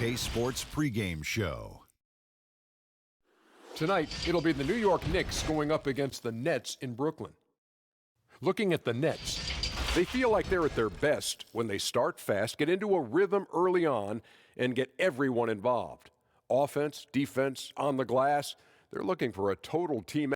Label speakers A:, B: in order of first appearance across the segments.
A: 2K Sports pregame show.
B: Tonight, it'll be the New York Knicks going up against the Nets in Brooklyn. Looking at the Nets, they feel like they're at their best when they start fast, get into a rhythm early on, and get everyone involved. Offense, defense, on the glass, they're looking for a total team.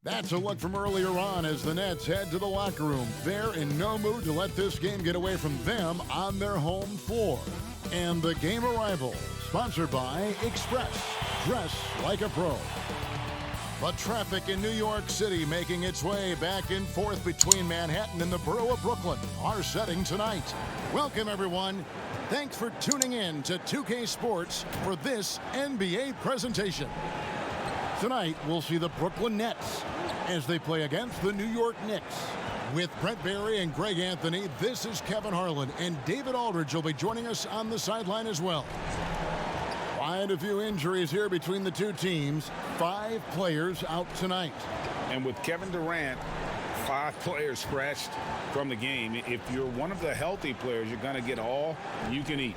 C: That's a look from earlier on as the Nets head to the locker room. They're in no mood to let this game get away from them on their home floor. And the game arrival, sponsored by Express. Dress like a pro. But traffic in New York City making its way back and forth between Manhattan and the borough of Brooklyn. Our setting tonight. Welcome, everyone. Thanks for tuning in to 2K Sports for this NBA presentation. Tonight, we'll see the Brooklyn Nets as they play against the New York Knicks. With Brent Barry and Greg Anthony, this is Kevin Harlan, and David Aldridge will be joining us on the sideline as well. Quite a few injuries here between the two teams. 5 players out tonight.
D: And with Kevin Durant, 5 players scratched from the game. If you're one of the healthy players, you're going to get all you can eat.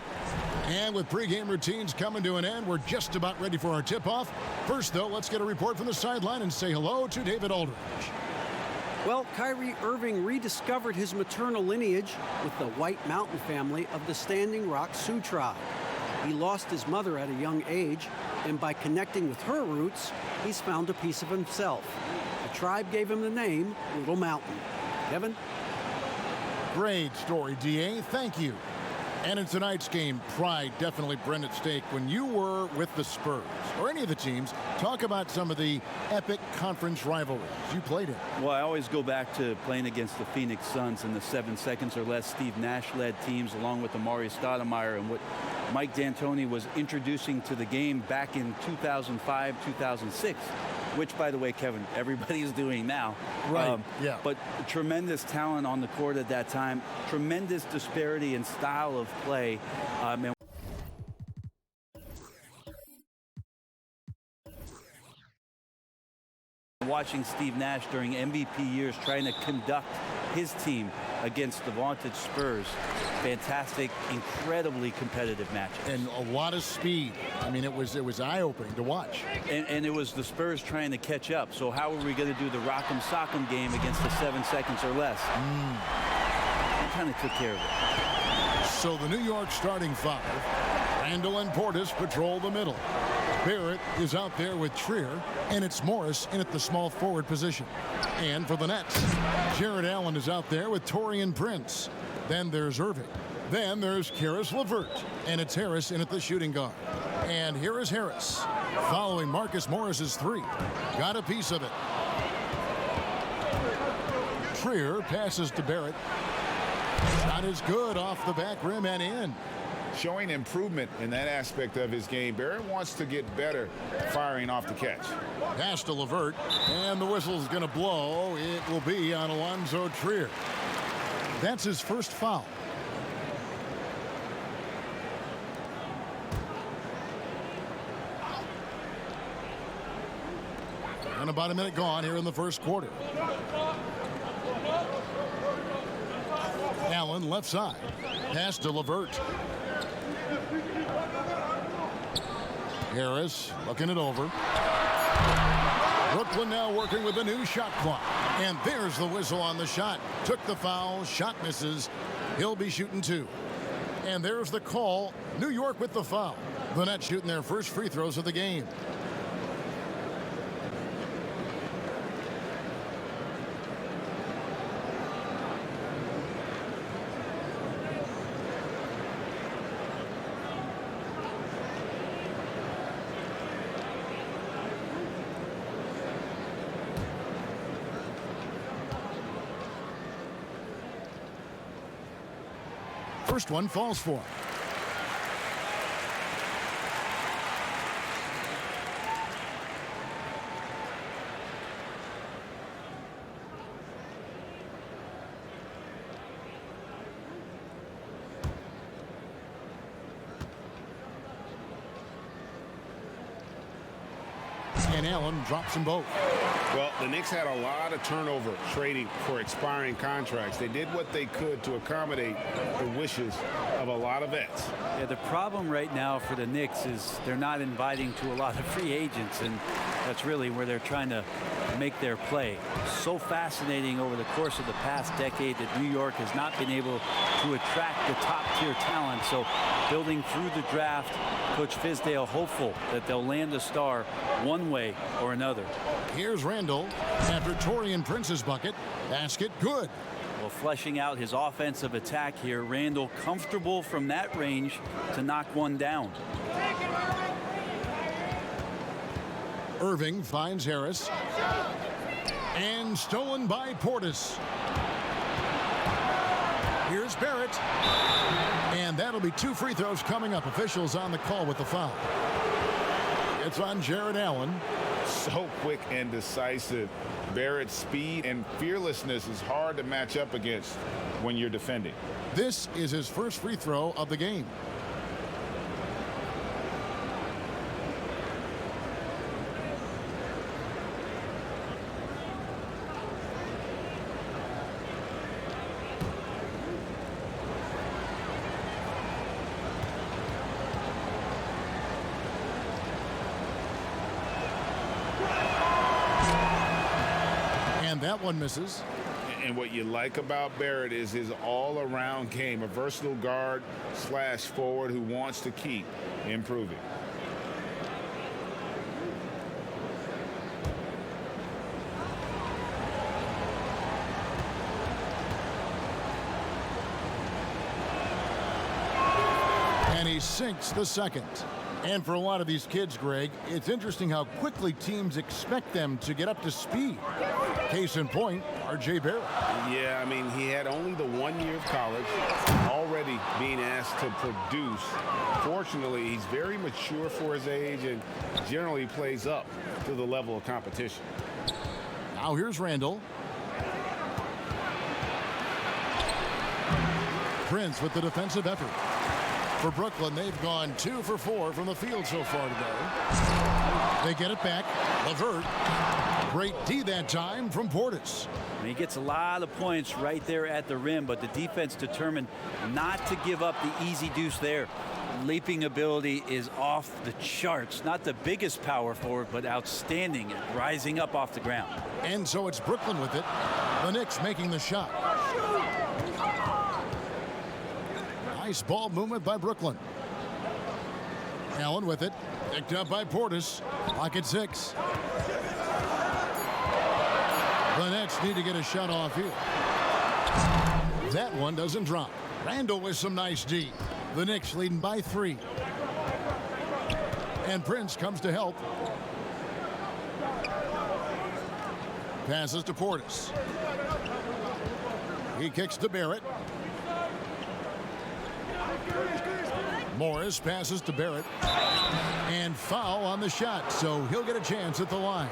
C: And with pregame routines coming to an end, we're just about ready for our tip-off. First, though, let's get a report from the sideline and say hello to David Aldridge.
E: Well, Kyrie Irving rediscovered his maternal lineage with the White Mountain family of the Standing Rock Sioux tribe. He lost his mother at a young age, and by connecting with her roots, he's found a piece of himself. The tribe gave him the name Little Mountain. Kevin?
C: Great story, D.A. Thank you. And in tonight's game, pride definitely bred at stake when you were with the Spurs, or any of the teams. Talk about some of the epic conference rivalries you played in.
F: Well, I always go back to playing against the Phoenix Suns in the 7 seconds or less Steve Nash-led teams, along with Amari Stoudemire, and what Mike D'Antoni was introducing to the game back in 2005, 2006. Which, by the way, Kevin, everybody is doing now.
C: Right, yeah.
F: But tremendous talent on the court at that time, tremendous disparity in style of play. And watching Steve Nash during MVP years trying to conduct his team against the vaunted Spurs. Fantastic, incredibly competitive match.
C: And a lot of speed. I mean, it was eye-opening to watch.
F: And it was the Spurs trying to catch up. So how are we going to do the rock'em sock'em game against the 7 seconds or less? We kind of took care of it.
C: So the New York starting 5, Randall and Portis patrol the middle. Barrett is out there with Trier, and it's Morris in at the small forward position. And for the Nets, Jared Allen is out there with Taurean Prince. Then there's Irving. Then there's Karis LeVert, and it's Harris in at the shooting guard. And here is Harris, following Marcus Morris's 3. Got a piece of it. Trier passes to Barrett. Shot is good off the back rim and in.
D: Showing improvement in that aspect of his game. Barrett wants to get better firing off the catch.
C: Pass to LeVert, and the whistle's going to blow. It will be on Alonzo Trier. That's his first foul. And about a minute gone here in the first quarter. Allen left side. Pass to LeVert. Harris looking it over. Brooklyn now working with a new shot clock. And there's the whistle on the shot. Took the foul. Shot misses. He'll be shooting 2. And there's the call. New York with the foul. The Nets shooting their first free throws of the game. First one falls for him. and Allen drops them both.
D: Well, the Knicks had a lot of turnover trading for expiring contracts. They did what they could to accommodate the wishes of a lot of vets.
F: Yeah, the problem right now for the Knicks is they're not inviting to a lot of free agents, and that's really where they're trying to make their play. So fascinating over the course of the past decade that New York has not been able to attract the top-tier talent. So building through the draft, Coach Fizdale hopeful that they'll land a star one way or another.
C: Here's Randall after Taurean Prince's bucket. Basket good.
F: Well, fleshing out his offensive attack here, Randall comfortable from that range to knock one down.
C: Irving finds Harris. And stolen by Portis. Here's Barrett. And that'll be 2 free throws coming up. Officials on the call with the foul. It's on Jared Allen.
D: So quick and decisive. Barrett's speed and fearlessness is hard to match up against when you're defending.
C: This is his first free throw of the game. That one misses.
D: And what you like about Barrett is his all-around game, a versatile guard / forward who wants to keep improving.
C: And he sinks the second. And for a lot of these kids, Greg, it's interesting how quickly teams expect them to get up to speed. Case in point, R.J. Barrett.
D: Yeah, I mean, he had only the 1 year of college, already being asked to produce. Fortunately, he's very mature for his age and generally plays up to the level of competition.
C: Now here's Randall. Prince with the defensive effort. For Brooklyn, they've gone 2 for 4 from the field so far today. They get it back. LeVert. Great D that time from Portis.
F: And he gets a lot of points right there at the rim, but the defense determined not to give up the easy deuce there. Leaping ability is off the charts. Not the biggest power forward, but outstanding at rising up off the ground.
C: And so it's Brooklyn with it. The Knicks making the shot. Nice ball movement by Brooklyn. Allen with it. Picked up by Portis. Lock at 6. The Nets need to get a shot off here. That one doesn't drop. Randall with some nice D. The Knicks leading by 3. And Prince comes to help. Passes to Portis. He kicks to Barrett. Morris passes to Barrett. And foul on the shot, so he'll get a chance at the line.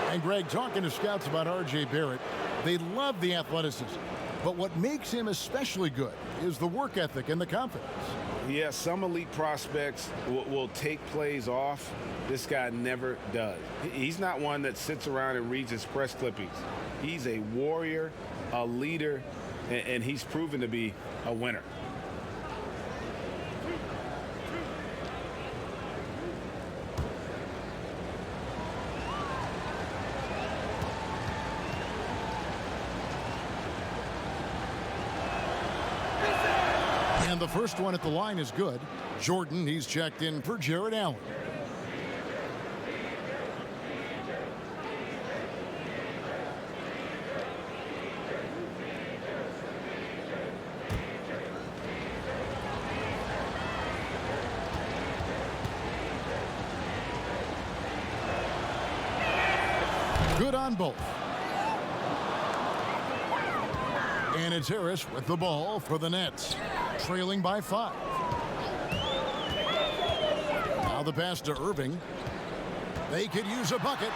C: And Greg, talking to scouts about R.J. Barrett, they love the athleticism. But what makes him especially good is the work ethic and the confidence.
D: Yeah, some elite prospects will take plays off. This guy never does. He's not one that sits around and reads his press clippings. He's a warrior, a leader, and he's proven to be a winner.
C: And the first one at the line is good. Jordan, he's checked in for Jared Allen. Good on both. And it's Harris with the ball for the Nets, trailing by 5. Now the pass to Irving. They could use a bucket.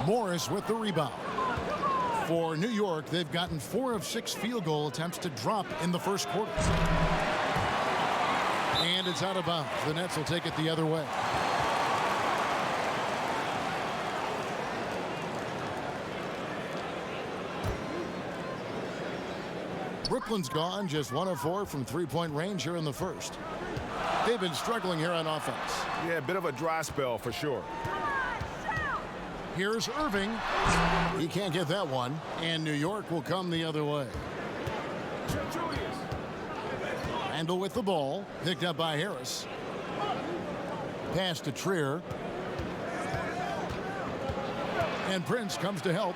C: Morris with the rebound. For New York, they've gotten 4 of 6 field goal attempts to drop in the first quarter. And it's out of bounds. The Nets will take it the other way. Brooklyn's gone just 1 of 4 from three-point range here in the first. They've been struggling here on offense.
D: Yeah, a bit of a dry spell for sure.
C: Here's Irving. He can't get that one, and New York will come the other way. Randall with the ball, picked up by Harris. Pass to Trier. And Prince comes to help.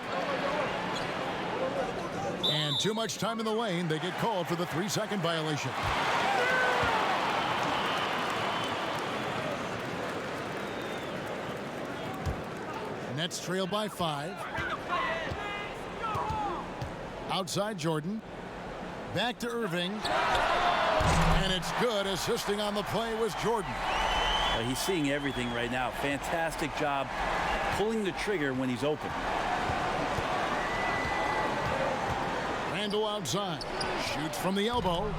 C: And too much time in the lane. They get called for the 3-second violation. Nets trail by 5. Outside Jordan. Back to Irving. And it's good. Assisting on the play was Jordan.
F: He's seeing everything right now. Fantastic job pulling the trigger when he's open.
C: Randall outside. Shoots from the elbow.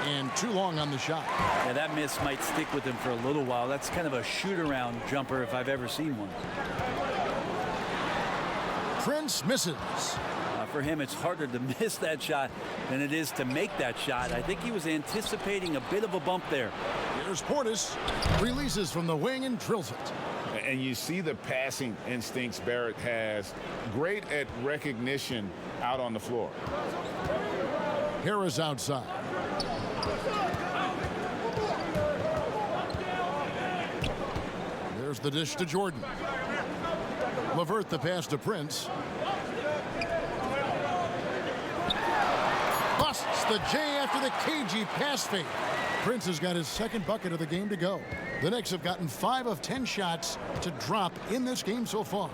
C: And too long on the shot.
F: Yeah, that miss might stick with him for a little while. That's kind of a shoot-around jumper if I've ever seen one.
C: Prince misses.
F: For him, it's harder to miss that shot than it is to make that shot. I think he was anticipating a bit of a bump there.
C: Here's Portis. Releases from the wing and drills it.
D: And you see the passing instincts Barrett has. Great at recognition out on the floor.
C: Harris outside. There's the dish to Jordan. LeVert the pass to Prince. Busts the J after the cagey pass fake. Prince has got his second bucket of the game to go. The Knicks have gotten 5 of 10 shots to drop in this game so far.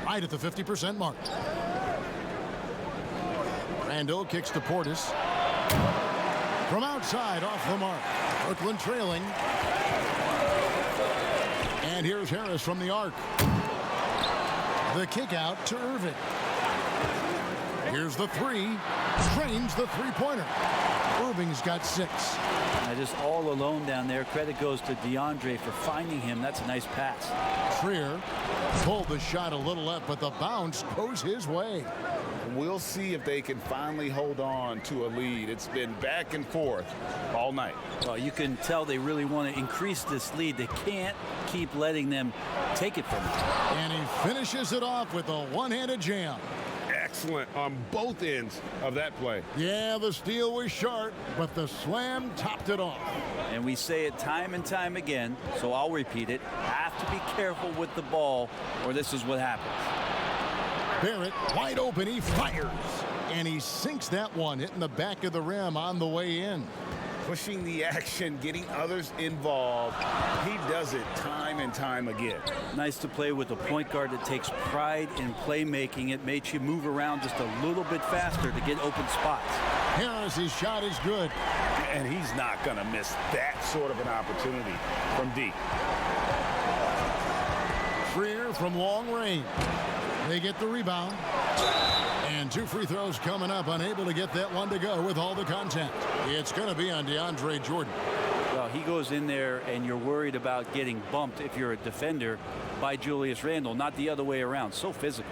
C: Right at the 50% mark. Randall kicks to Portis. From outside off the mark. Brooklyn trailing. And here's Harris from the arc. The kick out to Irving. Here's the 3. Drains the three-pointer. Irving's got 6.
F: Just all alone down there. Credit goes to DeAndre for finding him. That's a nice pass.
C: Trier pulled the shot a little left, but the bounce goes his way.
D: We'll see if they can finally hold on to a lead. It's been back and forth all night.
F: Well, you can tell they really want to increase this lead. They can't keep letting them take it from them.
C: And he finishes it off with a one-handed jam.
D: Excellent on both ends of that play.
C: Yeah, the steal was short, but the slam topped it off.
F: And we say it time and time again, so I'll repeat it. Have to be careful with the ball, or this is what happens.
C: Barrett wide open, he fires. And he sinks that one, hitting the back of the rim on the way in.
D: Pushing the action, getting others involved. He does it time and time again.
F: Nice to play with a point guard that takes pride in playmaking. It makes you move around just a little bit faster to get open spots.
C: Harris's shot is good.
D: And he's not going to miss that sort of an opportunity from deep.
C: Trier from long range. They get the rebound. And 2 free throws coming up, unable to get that one to go with all the contact. It's going to be on DeAndre Jordan.
F: Well, he goes in there and you're worried about getting bumped if you're a defender by Julius Randle, not the other way around. So physical.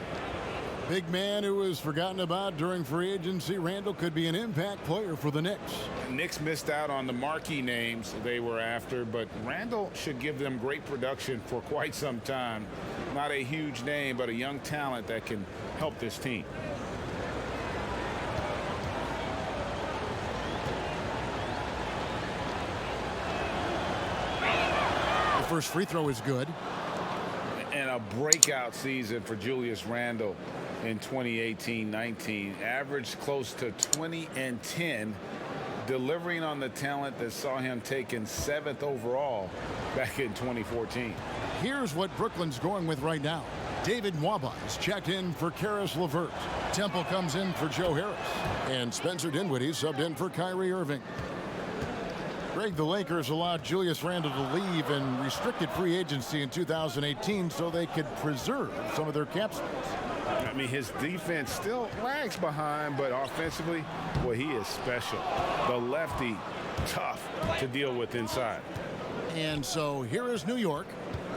C: Big man who was forgotten about during free agency. Randle could be an impact player for the Knicks.
D: Knicks missed out on the marquee names they were after, but Randle should give them great production for quite some time. Not a huge name, but a young talent that can help this team.
C: The first free throw is good.
D: And a breakout season for Julius Randle in 2018-19. Averaged close to 20 and 10, delivering on the talent that saw him taken 7th overall back in 2014.
C: Here's what Brooklyn's going with right now. David Nwaba is checked in for Karis LeVert. Temple comes in for Joe Harris. And Spencer Dinwiddie subbed in for Kyrie Irving. Greg, the Lakers allowed Julius Randle to leave in restricted free agency in 2018 so they could preserve some of their cap space.
D: I mean, his defense still lags behind, but offensively, well, he is special. The lefty, tough to deal with inside.
C: And so here is New York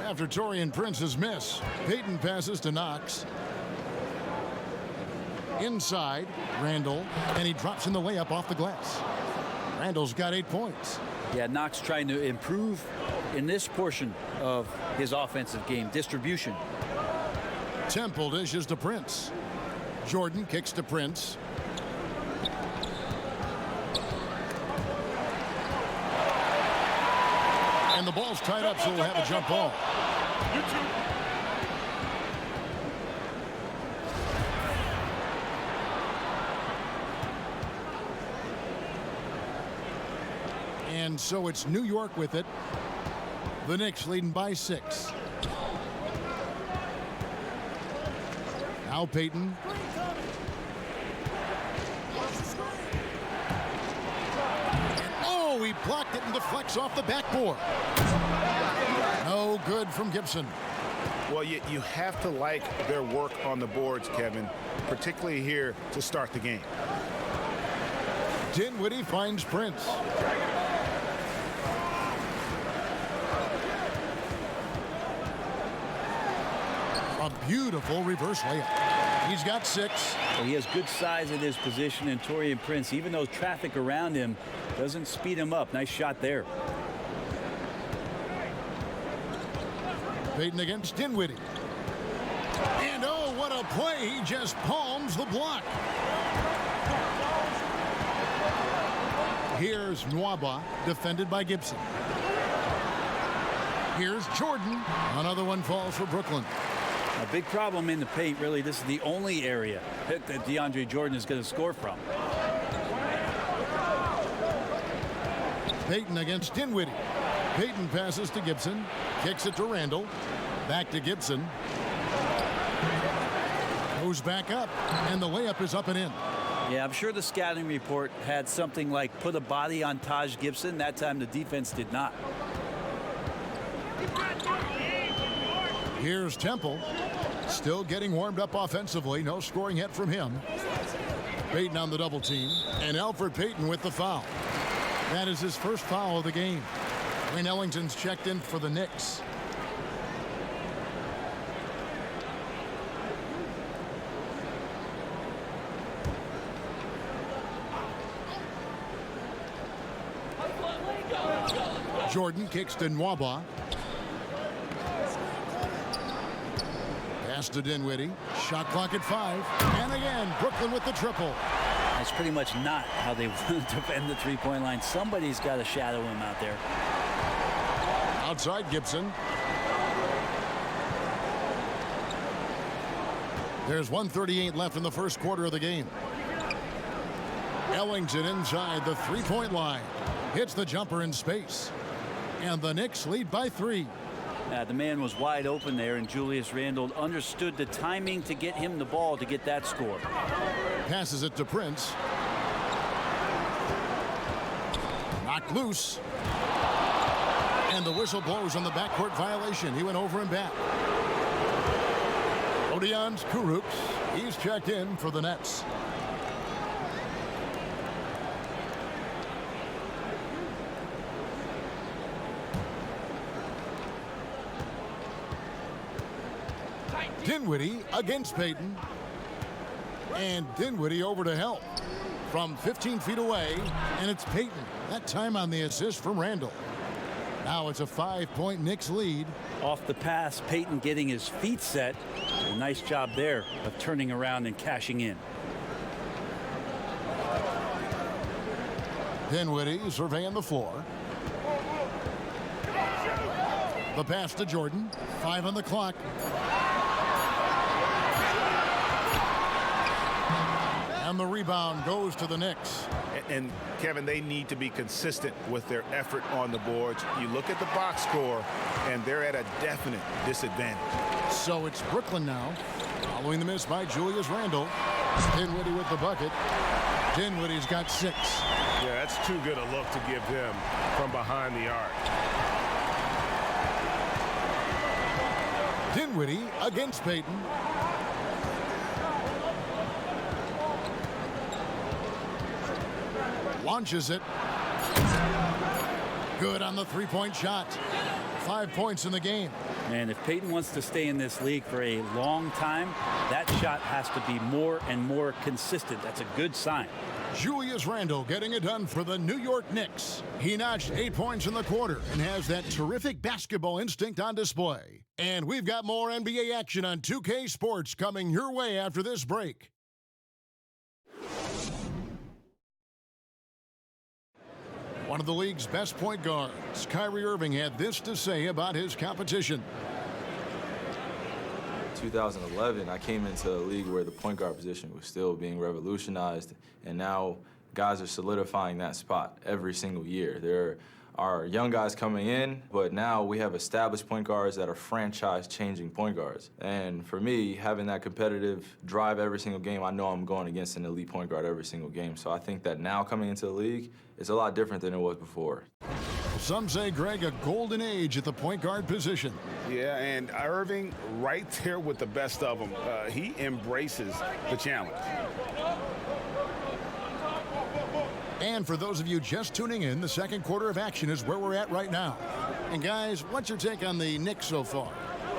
C: after Taurean Prince's miss. Payton passes to Knox. Inside, Randall, and he drops in the layup off the glass. Randall's got 8 points.
F: Yeah, Knox trying to improve in this portion of his offensive game, distribution.
C: Temple dishes to Prince. Jordan kicks to Prince. And the ball's tied up, so we'll have a jump ball. And so it's New York with it. The Knicks leading by 6. Now Payton. Oh, he blocked it and deflects off the backboard. No good from Gibson.
D: Well, you have to like their work on the boards, Kevin, particularly here to start the game.
C: Dinwiddie finds Prince. A beautiful reverse layup. He's got 6.
F: Well, he has good size at his position, and Taurean Prince, even though traffic around him doesn't speed him up. Nice shot there.
C: Payton against Dinwiddie. And oh, what a play. He just palms the block. Here's Nwaba, defended by Gibson. Here's Jordan. Another one falls for Brooklyn.
F: A big problem in the paint, really. This is the only area that DeAndre Jordan is going to score from.
C: Payton against Dinwiddie. Payton passes to Gibson. Kicks it to Randall. Back to Gibson. Goes back up. And the layup is up and in.
F: Yeah, I'm sure the scouting report had something like put a body on Taj Gibson. That time the defense did not.
C: Here's Temple. Still getting warmed up offensively. No scoring yet from him. Payton on the double team. And Elfrid Payton with the foul. That is his first foul of the game. Wayne Ellington's checked in for the Knicks. Jordan kicks to Nwaba. Pass to Dinwiddie. Shot clock at 5. And again, Brooklyn with the triple.
F: That's pretty much not how they want to defend the three-point line. Somebody's got to shadow him out there.
C: Outside Gibson. There's 1:38 left in the first quarter of the game. Ellington inside the three-point line. Hits the jumper in space. And the Knicks lead by 3.
F: The man was wide open there, and Julius Randle understood the timing to get him the ball to get that score.
C: Passes it to Prince. Knocked loose. And the whistle blows on the backcourt violation. He went over and back. Odions Kurucs. He's checked in for the Nets. Dinwiddie against Payton. And Dinwiddie over to help from 15 feet away. And it's Payton. That time on the assist from Randall. Now it's a 5-point Knicks lead.
F: Off the pass, Payton getting his feet set. A nice job there of turning around and cashing in.
C: Dinwiddie surveying the floor. The pass to Jordan. 5 on the clock. And the rebound goes to the Knicks.
D: And Kevin, they need to be consistent with their effort on the boards. You look at the box score, and they're at a definite disadvantage.
C: So it's Brooklyn now, following the miss by Julius Randle. Dinwiddie with the bucket. Dinwiddie's got 6.
G: Yeah, that's too good a look to give him from behind the arc.
C: Dinwiddie against Payton. Launches it. Good on the three-point shot. 5 points in the game.
F: Man, if Peyton wants to stay in this league for a long time, that shot has to be more and more consistent. That's a good sign.
C: Julius Randle getting it done for the New York Knicks. He notched 8 points in the quarter and has that terrific basketball instinct on display. And we've got more NBA action on 2K Sports coming your way after this break. One of the league's best point guards, Kyrie Irving, had this to say about his competition.
H: 2011, I came into a league where the point guard position was still being revolutionized, and now guys are solidifying that spot every single year. There are young guys coming in, but now we have established point guards that are franchise-changing point guards. And for me, having that competitive drive every single game, I know I'm going against an elite point guard every single game. So I think that now coming into the league, it's a lot different than it was before.
C: Some say, Greg, a golden age at the point guard position.
D: Yeah, and Irving right there with the best of them. He embraces the challenge.
C: And for those of you just tuning in, the second quarter of action is where we're at right now. And guys, what's your take on the Knicks so far?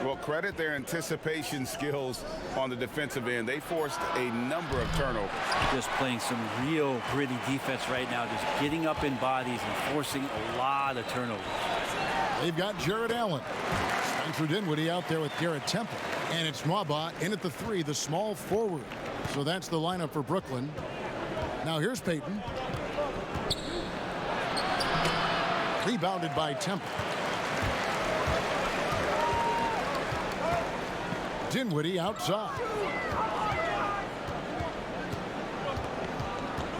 D: Well, credit their anticipation skills on the defensive end. They forced a number of turnovers.
F: Just playing some real gritty defense right now, just getting up in bodies and forcing a lot of turnovers.
C: They've got Jared Allen. Spencer Dinwiddie out there with Garrett Temple. And it's Mwaba in at the 3, the small forward. So that's the lineup for Brooklyn. Now here's Peyton. Rebounded by Temple. Dinwiddie outside.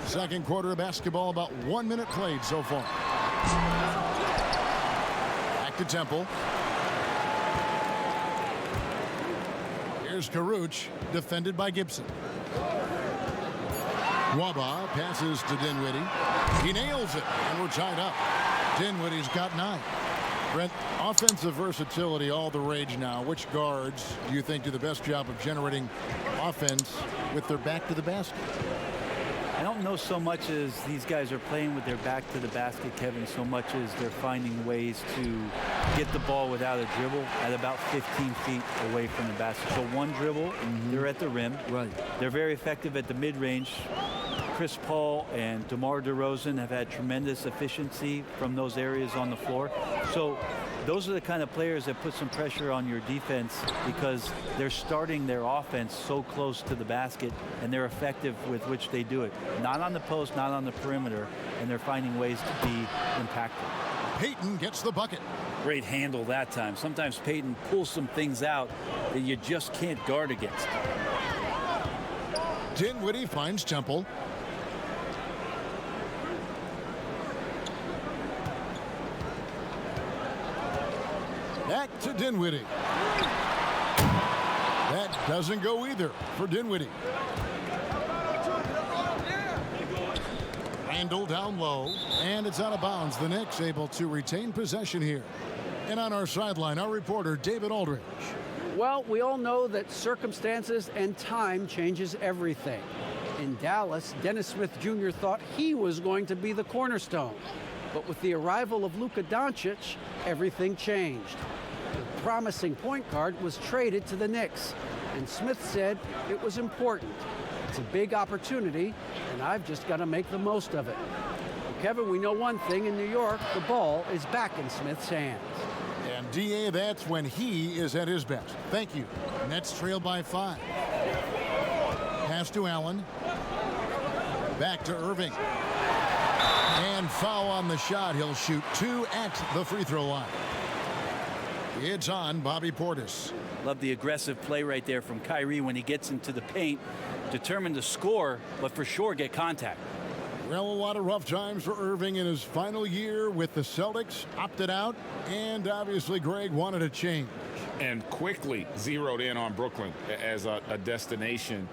C: Second quarter of basketball, about 1 minute played so far. Back to Temple. Here's Karuch, defended by Gibson. Waba passes to Dinwiddie. He nails it, and we're tied up. Dinwiddie's got 9. Brent, offensive versatility all the rage now. Which guards do you think do the best job of generating offense with their back to the basket?
F: I don't know so much as these guys are playing with their back to the basket, Kevin, so much as they're finding ways to get the ball without a dribble at about 15 feet away from the basket. So one dribble, they're at the rim.
E: Right.
F: They're very effective at the mid-range. Chris Paul and DeMar DeRozan have had tremendous efficiency from those areas on the floor. So those are the kind of players that put some pressure on your defense because they're starting their offense so close to the basket, and they're effective with which they do it. Not on the post, not on the perimeter, and they're finding ways to be impactful.
C: Peyton gets the bucket.
F: Great handle that time. Sometimes Peyton pulls some things out that you just can't guard against.
C: Dinwiddie finds Temple. Back to Dinwiddie. That doesn't go either for Dinwiddie. Randle down low, and it's out of bounds. The Knicks able to retain possession here. And on our sideline, our reporter, David Aldridge.
E: Well, we all know that circumstances and time changes everything. In Dallas, Dennis Smith Jr. thought he was going to be the cornerstone. But with the arrival of Luka Doncic, everything changed. The promising point guard was traded to the Knicks, and Smith said it was important. It's a big opportunity, and I've just got to make the most of it. Well, Kevin, we know one thing in New York, the ball is back in Smith's hands.
C: And DA, that's when he is at his best. Thank you. Nets trail by 5. Pass to Allen. Back to Irving. And foul on the shot. He'll shoot 2 at the free throw line. It's on Bobby Portis.
F: Love the aggressive play right there from Kyrie when he gets into the paint. Determined to score, but for sure get contact.
C: Well, a lot of rough times for Irving in his final year with the Celtics. Opted out, and obviously Greg wanted a change.
D: And quickly zeroed in on Brooklyn as a destination.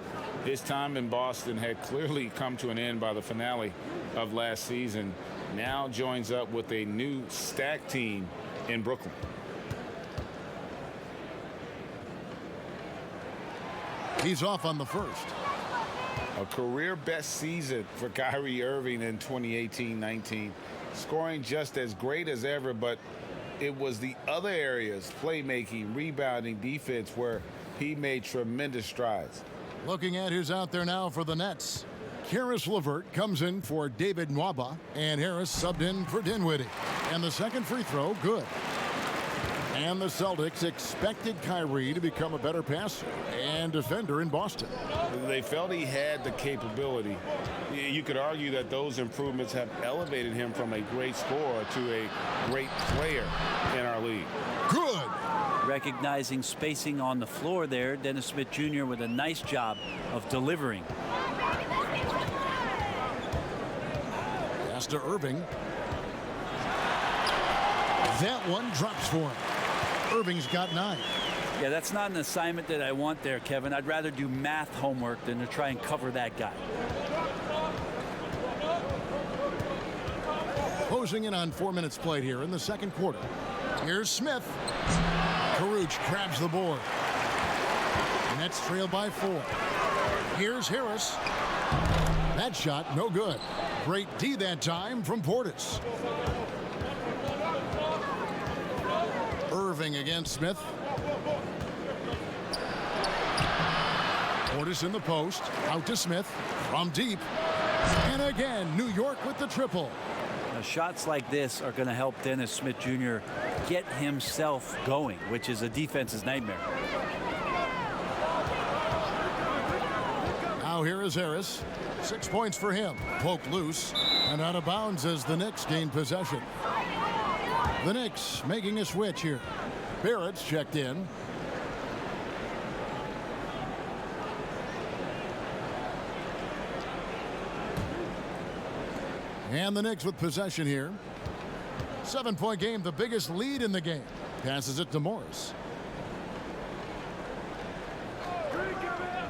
D: His time in Boston had clearly come to an end by the finale of last season. Now joins up with a new stacked team in Brooklyn.
C: He's off on the first.
D: A career best season for Kyrie Irving in 2018-19. Scoring just as great as ever, but It was the other areas, playmaking, rebounding, defense, where he made tremendous strides.
C: Looking at who's out there now for the Nets. Karis LeVert comes in for David Nwaba, and Harris subbed in for Dinwiddie. And the second free throw, good. And the Celtics expected Kyrie to become a better passer and defender in Boston.
D: They felt he had the capability. You could argue that those improvements have elevated him from a great scorer to a great player in our league.
C: Good.
F: Recognizing spacing on the floor there, Dennis Smith Jr. with a nice job of delivering.
C: Pass to Irving. That one drops for him. Irving's got 9.
F: Yeah, that's not an assignment that I want there, Kevin. I'd rather do math homework than to try and cover that guy.
C: Closing in on 4 minutes played here in the second quarter. Here's Smith. Caruch grabs the board. Nets trail by 4. Here's Harris. That shot, no good. Great D that time from Portis. Irving against Smith. Portis in the post. Out to Smith. From deep. And again, New York with the triple.
F: Now, shots like this are going to help Dennis Smith Jr. get himself going, which is a defense's nightmare.
C: Now here is Harris. 6 points for him. Poked loose and out of bounds as the Knicks gain possession. The Knicks making a switch here. Barrett's checked in. And the Knicks with possession here. 7-point game, the biggest lead in the game. Passes it to Morris.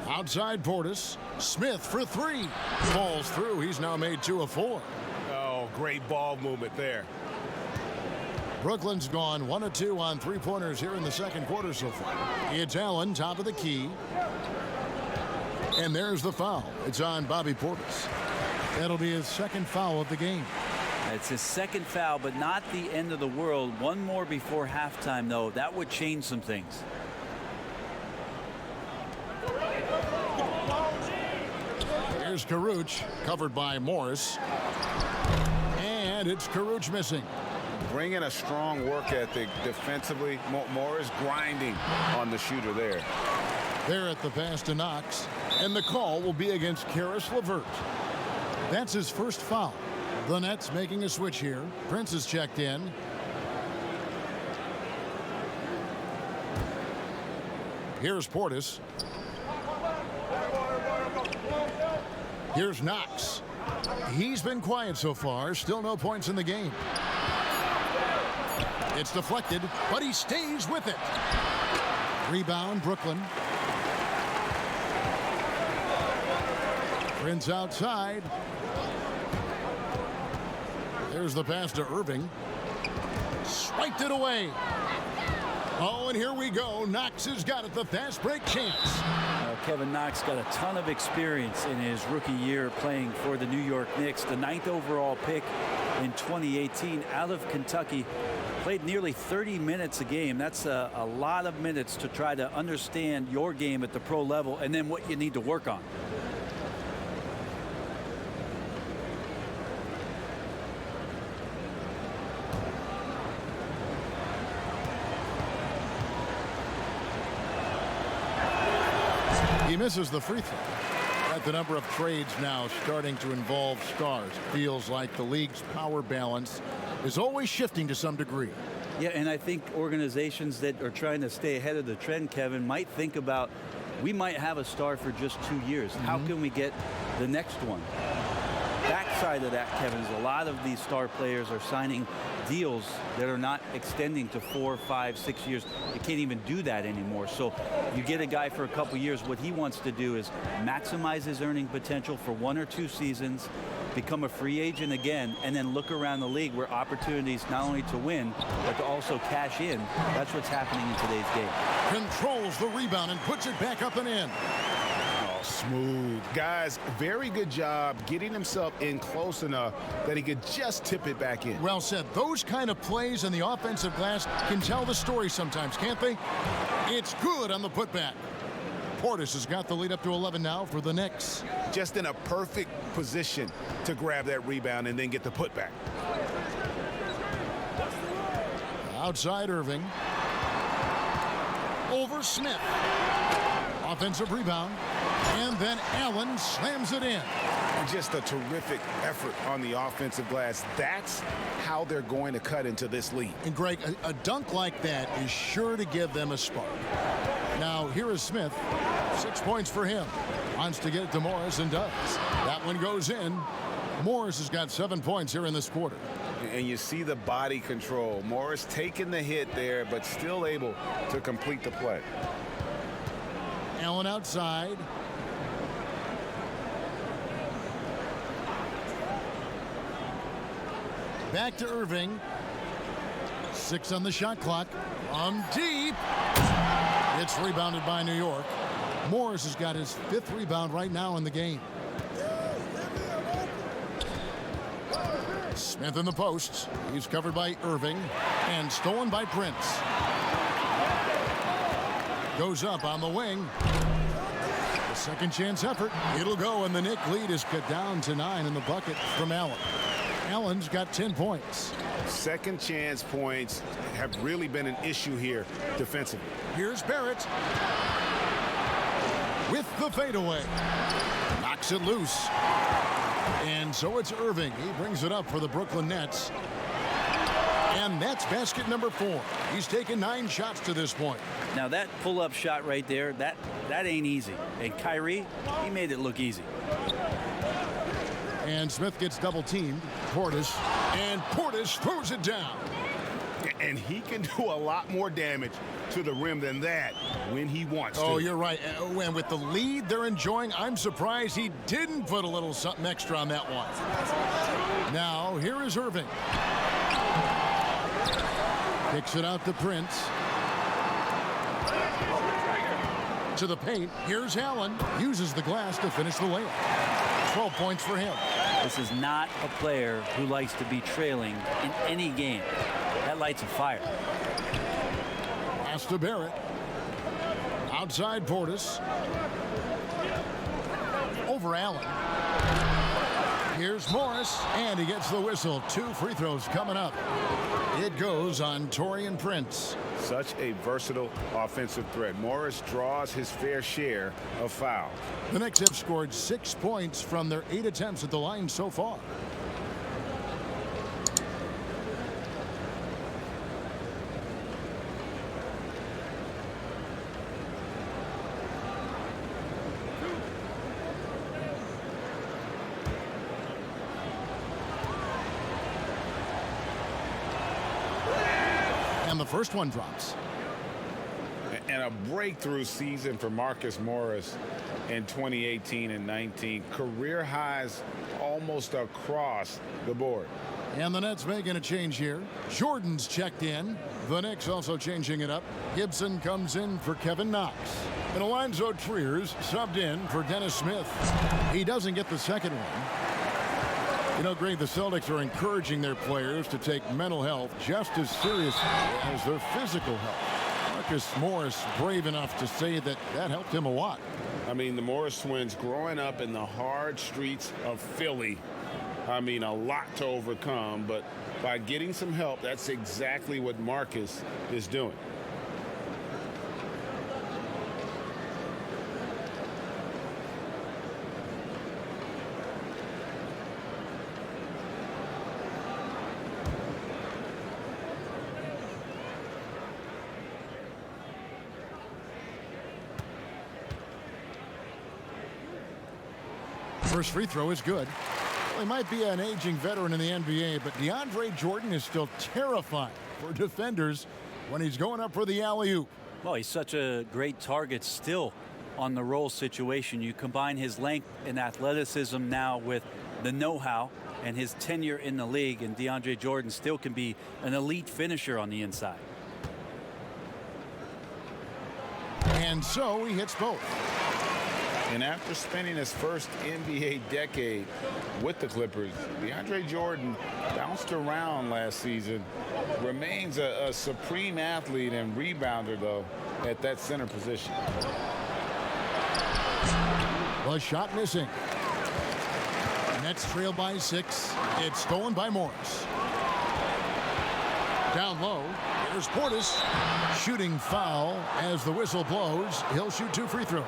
C: Outside Portis. Smith for 3. Falls through. He's now made 2 of 4.
G: Oh, great ball movement there.
C: Brooklyn's gone 1 of 2 on 3-pointers here in the second quarter so far. It's Allen, top of the key. And there's the foul. It's on Bobby Portis. That'll be his second foul of the game.
F: It's his second foul, but not the end of the world. One more before halftime, though. That would change some things.
C: Here's Caruch, covered by Morris. And it's Caruch missing.
D: Bringing a strong work ethic defensively. Morris grinding on the shooter there.
C: Barrett the pass to Knox. And the call will be against Karis LeVert. That's his first foul. The Nets making a switch here. Prince is checked in. Here's Portis. Here's Knox. He's been quiet so far. Still no points in the game. It's deflected, but he stays with it. Rebound, Brooklyn. Prince outside. There's the pass to Irving. Swiped it away. Oh, and here we go. Knox has got it. The fast break chance.
F: Kevin Knox got a ton of experience in his rookie year playing for the New York Knicks. The 9th overall pick in 2018 out of Kentucky. Played nearly 30 minutes a game. That's a lot of minutes to try to understand your game at the pro level and then what you need to work on.
C: He misses the free throw. At the number of trades now starting to involve stars. Feels like the league's power balance is always shifting to some degree.
F: Yeah, and I think organizations that are trying to stay ahead of the trend, Kevin, might think about, we might have a star for just 2 years. How can we get the next one? Backside of that, Kevin, is a lot of these star players are signing deals that are not extending to 4, 5, 6 years. You can't even do that anymore. So you get a guy for a couple years. What he wants to do is maximize his earning potential for 1 or 2 seasons, become a free agent again, and then look around the league where opportunities not only to win, but to also cash in. That's what's happening in today's game.
C: Controls the rebound and puts it back up and in.
D: smooth. Guys, very good job getting himself in close enough that he could just tip it back in.
C: Well said. Those kind of plays in the offensive glass can tell the story sometimes, can't they? It's good on the putback. Portis has got the lead up to 11 now for the Knicks.
D: Just in a perfect position to grab that rebound and then get the putback.
C: Outside Irving. Over Smith. Offensive rebound. And then Allen slams it in.
D: And just a terrific effort on the offensive glass. That's how they're going to cut into this lead.
C: And Greg, a dunk like that is sure to give them a spark. Now here is Smith. 6 points for him. Wants to get it to Morris and does. That one goes in. Morris has got 7 points here in this quarter.
D: And you see the body control. Morris taking the hit there, but still able to complete the play.
C: Allen outside. Back to Irving. 6 on the shot clock. Deep. It's rebounded by New York. Morris has got his 5th rebound right now in the game. Smith in the posts. He's covered by Irving and stolen by Prince. Goes up on the wing. The second chance effort. It'll go, and the Knick lead is cut down to 9 in the bucket from Allen. Allen's got 10 points.
D: Second chance points have really been an issue here defensively.
C: Here's Barrett with the fadeaway. Knocks it loose. And so it's Irving. He brings it up for the Brooklyn Nets. And that's basket number 4. He's taken 9 shots to this point.
F: Now that pull-up shot right there, that ain't easy. And Kyrie, he made it look easy.
C: And Smith gets double-teamed. Portis. And Portis throws it down.
D: And he can do a lot more damage to the rim than that when he wants to.
C: Oh, you're right. And with the lead they're enjoying, I'm surprised he didn't put a little something extra on that one. Now, here is Irving. Kicks it out to Prince. To the paint. Here's Allen. Uses the glass to finish the layup. 12 points for him.
F: This is not a player who likes to be trailing in any game. That lights a fire.
C: Pass to Barrett. Outside Portis. Over Allen. Here's Morris, and he gets the whistle. 2 free throws coming up. It goes on Taurean Prince.
D: Such a versatile offensive threat. Morris draws his fair share of fouls.
C: The Knicks have scored 6 points from their 8 attempts at the line so far. And the first one drops.
D: And a breakthrough season for Marcus Morris in 2018 and 19. Career highs almost across the board.
C: And the Nets making a change here. Jordan's checked in. The Knicks also changing it up. Gibson comes in for Kevin Knox. And Alonzo Triers subbed in for Dennis Smith. He doesn't get the second one. You know, Greg, the Celtics are encouraging their players to take mental health just as seriously as their physical health. Marcus Morris brave enough to say that helped him a lot.
D: I mean, the Morris twins growing up in the hard streets of Philly. I mean, a lot to overcome, but by getting some help, that's exactly what Marcus is doing.
C: First free throw is good. Well, he might be an aging veteran in the NBA, but DeAndre Jordan is still terrifying for defenders when he's going up for the alley-oop.
F: Well, he's such a great target still on the roll situation. You combine his length and athleticism now with the know-how and his tenure in the league, and DeAndre Jordan still can be an elite finisher on the inside.
C: And so he hits both.
D: And after spending his first NBA decade with the Clippers, DeAndre Jordan bounced around last season, remains a supreme athlete and rebounder, though, at that center position.
C: The shot missing. Nets trail by 6. It's stolen by Morris. Down low, here's Portis. Shooting foul as the whistle blows. He'll shoot 2 free throws.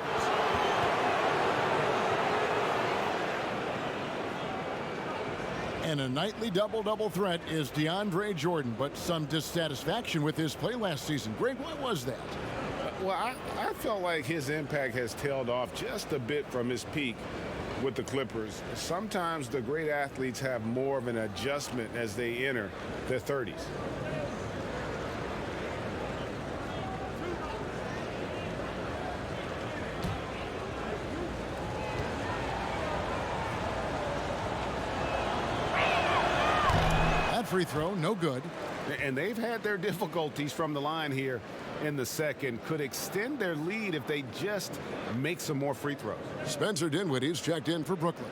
C: And a nightly double-double threat is DeAndre Jordan, but some dissatisfaction with his play last season. Greg, what was that?
D: Well, I felt like his impact has tailed off just a bit from his peak with the Clippers. Sometimes the great athletes have more of an adjustment as they enter their 30s.
C: Free throw, no good.
D: And they've had their difficulties from the line here in the second. Could extend their lead if they just make some more free throws.
C: Spencer Dinwiddie's checked in for Brooklyn.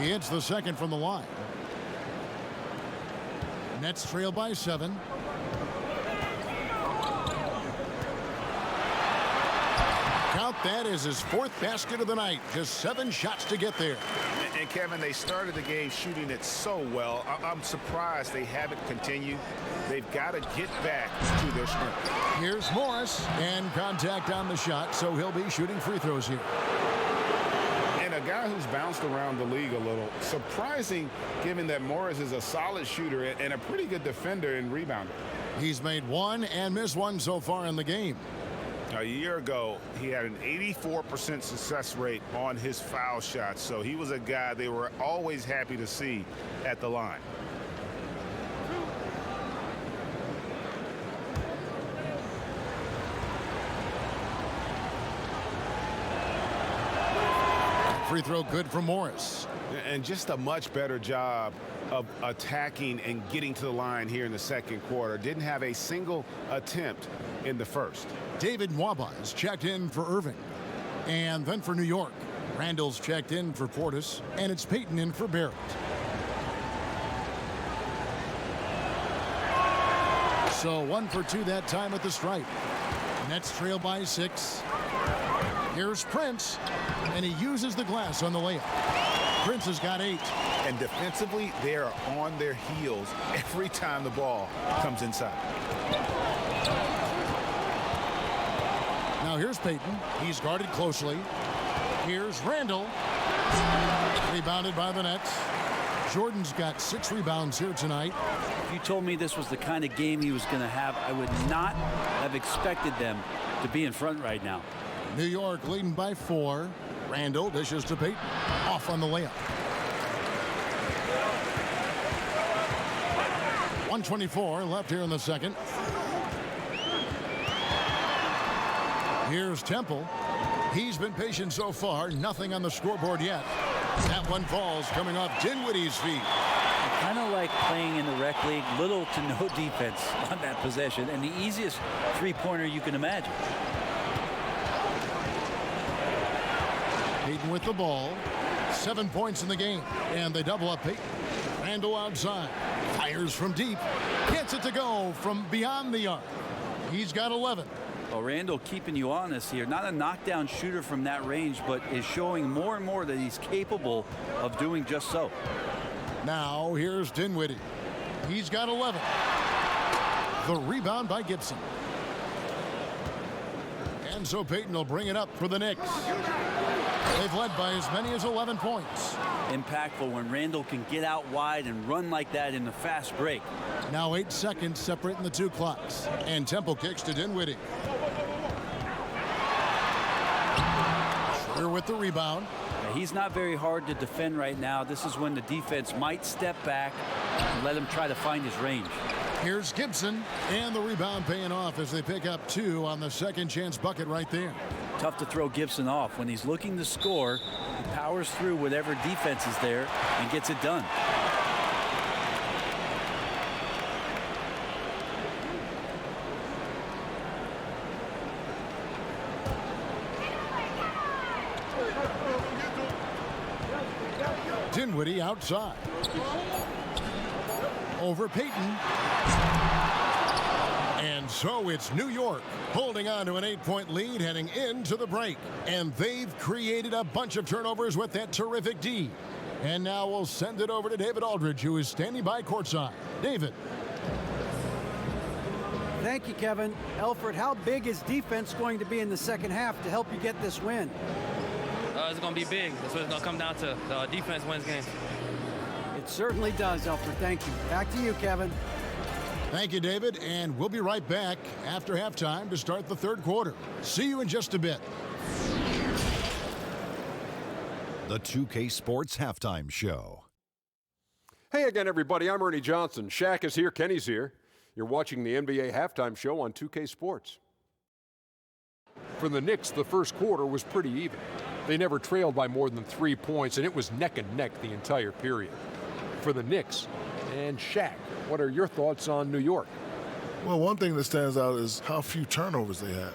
C: He hits the second from the line. Nets trail by 7. Count that as his 4th basket of the night. Just 7 shots to get there.
G: And Kevin, they started the game shooting it so well. I'm surprised they haven't continued. They've got to get back to their strength.
C: Here's Morris, and contact on the shot, so he'll be shooting free throws here.
D: And a guy who's bounced around the league a little. Surprising, given that Morris is a solid shooter and a pretty good defender and rebounder.
C: He's made 1 and missed 1 so far in the game.
G: A year ago, he had an 84% success rate on his foul shots, so he was a guy they were always happy to see at the line.
C: Free throw good for Morris.
D: And just a much better job of attacking and getting to the line here in the second quarter. Didn't have a single attempt in the first.
C: David Nwaba is checked in for Irving. And then for New York, Randall's checked in for Portis, and it's Payton in for Barrett. So 1 for 2 that time at the stripe. Nets trail by 6. Here's Prince, and he uses the glass on the layup. Prince has got 8.
G: And defensively, they are on their heels every time the ball comes inside.
C: Now here's Payton. He's guarded closely. Here's Randall. Rebounded by the Nets. Jordan's got 6 rebounds here tonight.
F: If you told me this was the kind of game he was going to have, I would not have expected them to be in front right now.
C: New York leading by 4. Randall dishes to Payton. Off on the layup. 1:24 left here in the second. Here's Temple. He's been patient so far. Nothing on the scoreboard yet. That one falls coming off Dinwiddie's feet.
F: Kind of like playing in the rec league. Little to no defense on that possession. And the easiest three-pointer you can imagine.
C: Payton with the ball. 7 points in the game. And they double up Payton. Randall outside. Fires from deep. Gets it to go from beyond the arc. He's got 11.
F: Well, Randall keeping you honest here. Not a knockdown shooter from that range, but is showing more and more that he's capable of doing just so.
C: Now here's Dinwiddie. He's got 11. The rebound by Gibson. And so Payton will bring it up for the Knicks. They've led by as many as 11 points.
F: Impactful when Randall can get out wide and run like that in the fast break.
C: Now 8 seconds separating the 2 clocks. And Temple kicks to Dinwiddie. Schroeder with the rebound.
F: He's not very hard to defend right now. This is when the defense might step back and let him try to find his range.
C: Here's Gibson, and the rebound paying off as they pick up 2 on the second chance bucket right there.
F: Tough to throw Gibson off. When he's looking to score, he powers through whatever defense is there and gets it done.
C: Dinwiddie outside. Over Peyton. And so it's New York holding on to an 8-point lead heading into the break. And they've created a bunch of turnovers with that terrific D. And now we'll send it over to David Aldridge, who is standing by courtside. David.
E: Thank you, Kevin. Elfrid, how big is defense going to be in the second half to help you get this win?
I: It's going to be big. That's what it's going to come down to. Defense wins games.
E: It certainly does, Elfrid. Thank you. Back to you, Kevin.
C: Thank you, David. And we'll be right back after halftime to start the third quarter. See you in just a bit.
A: The 2K Sports Halftime Show.
B: Hey again, everybody. I'm Ernie Johnson. Shaq is here. Kenny's here. You're watching the NBA Halftime Show on 2K Sports. For the Knicks, the first quarter was pretty even. They never trailed by more than 3 points, and it was neck and neck the entire period. For the Knicks and Shaq, what are your thoughts on New York?
J: Well, one thing that stands out is how few turnovers they had.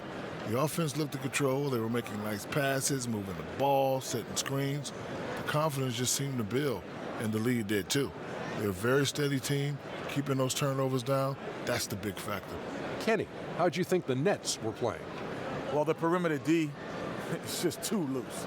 J: The offense looked in control. They were making nice passes, moving the ball, setting screens. The confidence just seemed to build, and the lead did too. They're a very steady team, keeping those turnovers down. That's the big factor.
B: Kenny, how'd you think the Nets were playing?
K: Well, the perimeter D, it's just too loose.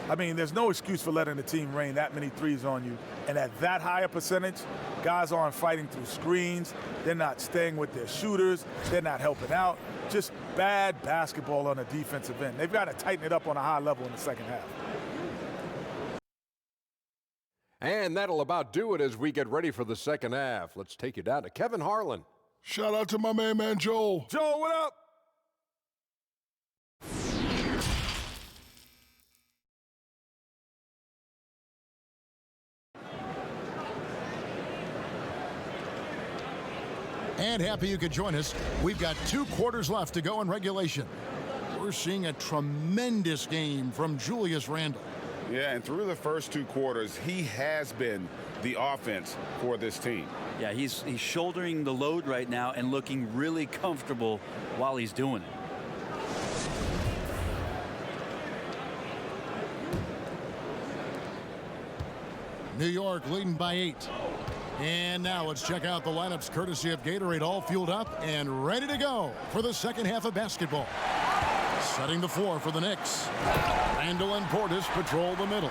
K: I mean, there's no excuse for letting the team rain that many threes on you. And at that higher percentage, guys aren't fighting through screens. They're not staying with their shooters. They're not helping out. Just bad basketball on the defensive end. They've got to tighten it up on a high level in the second half.
B: And that'll about do it as we get ready for the second half. Let's take you down to Kevin Harlan.
J: Shout out to my main man, Joel.
K: Joel, what up?
C: And happy you could join us. We've got 2 quarters left to go in regulation. We're seeing a tremendous game from Julius Randle.
D: Yeah, and through the first 2 quarters, he has been the offense for this team.
F: Yeah, he's shouldering the load right now and looking really comfortable while he's doing it.
C: New York leading by 8. And now let's check out the lineups courtesy of Gatorade, all fueled up and ready to go for the second half of basketball. Setting the floor for the Knicks. Randle and Portis patrol the middle.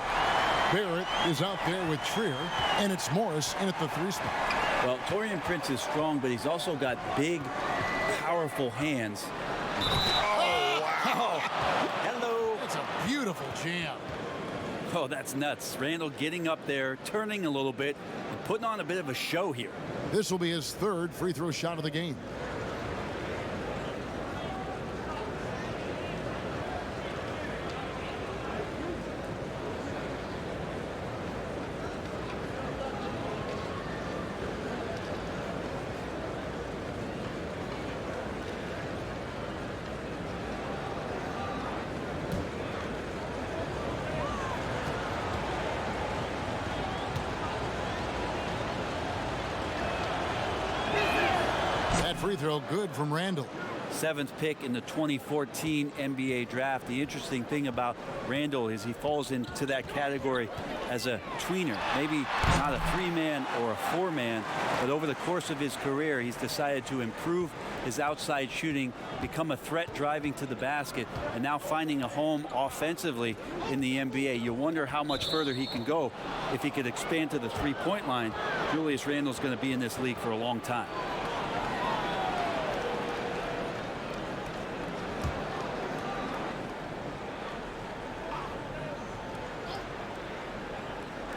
C: Barrett is out there with Trier, and it's Morris in at the 3 spot.
F: Well, Taurean Prince is strong, but he's also got big, powerful hands.
C: Oh, wow. Hello. That's a beautiful jam.
F: Oh, that's nuts. Randle getting up there, turning a little bit, and putting on a bit of a show here.
C: This will be his 3rd free throw shot of the game. Free throw good from Randle.
F: 7th pick in the 2014 NBA draft. The interesting thing about Randle is he falls into that category as a tweener, maybe not a 3-man or a 4-man, but over the course of his career he's decided to improve his outside shooting, become a threat driving to the basket, and now finding a home offensively in the NBA. You wonder how much further he can go if he could expand to the 3-point line. Julius Randle's going to be in this league for a long time.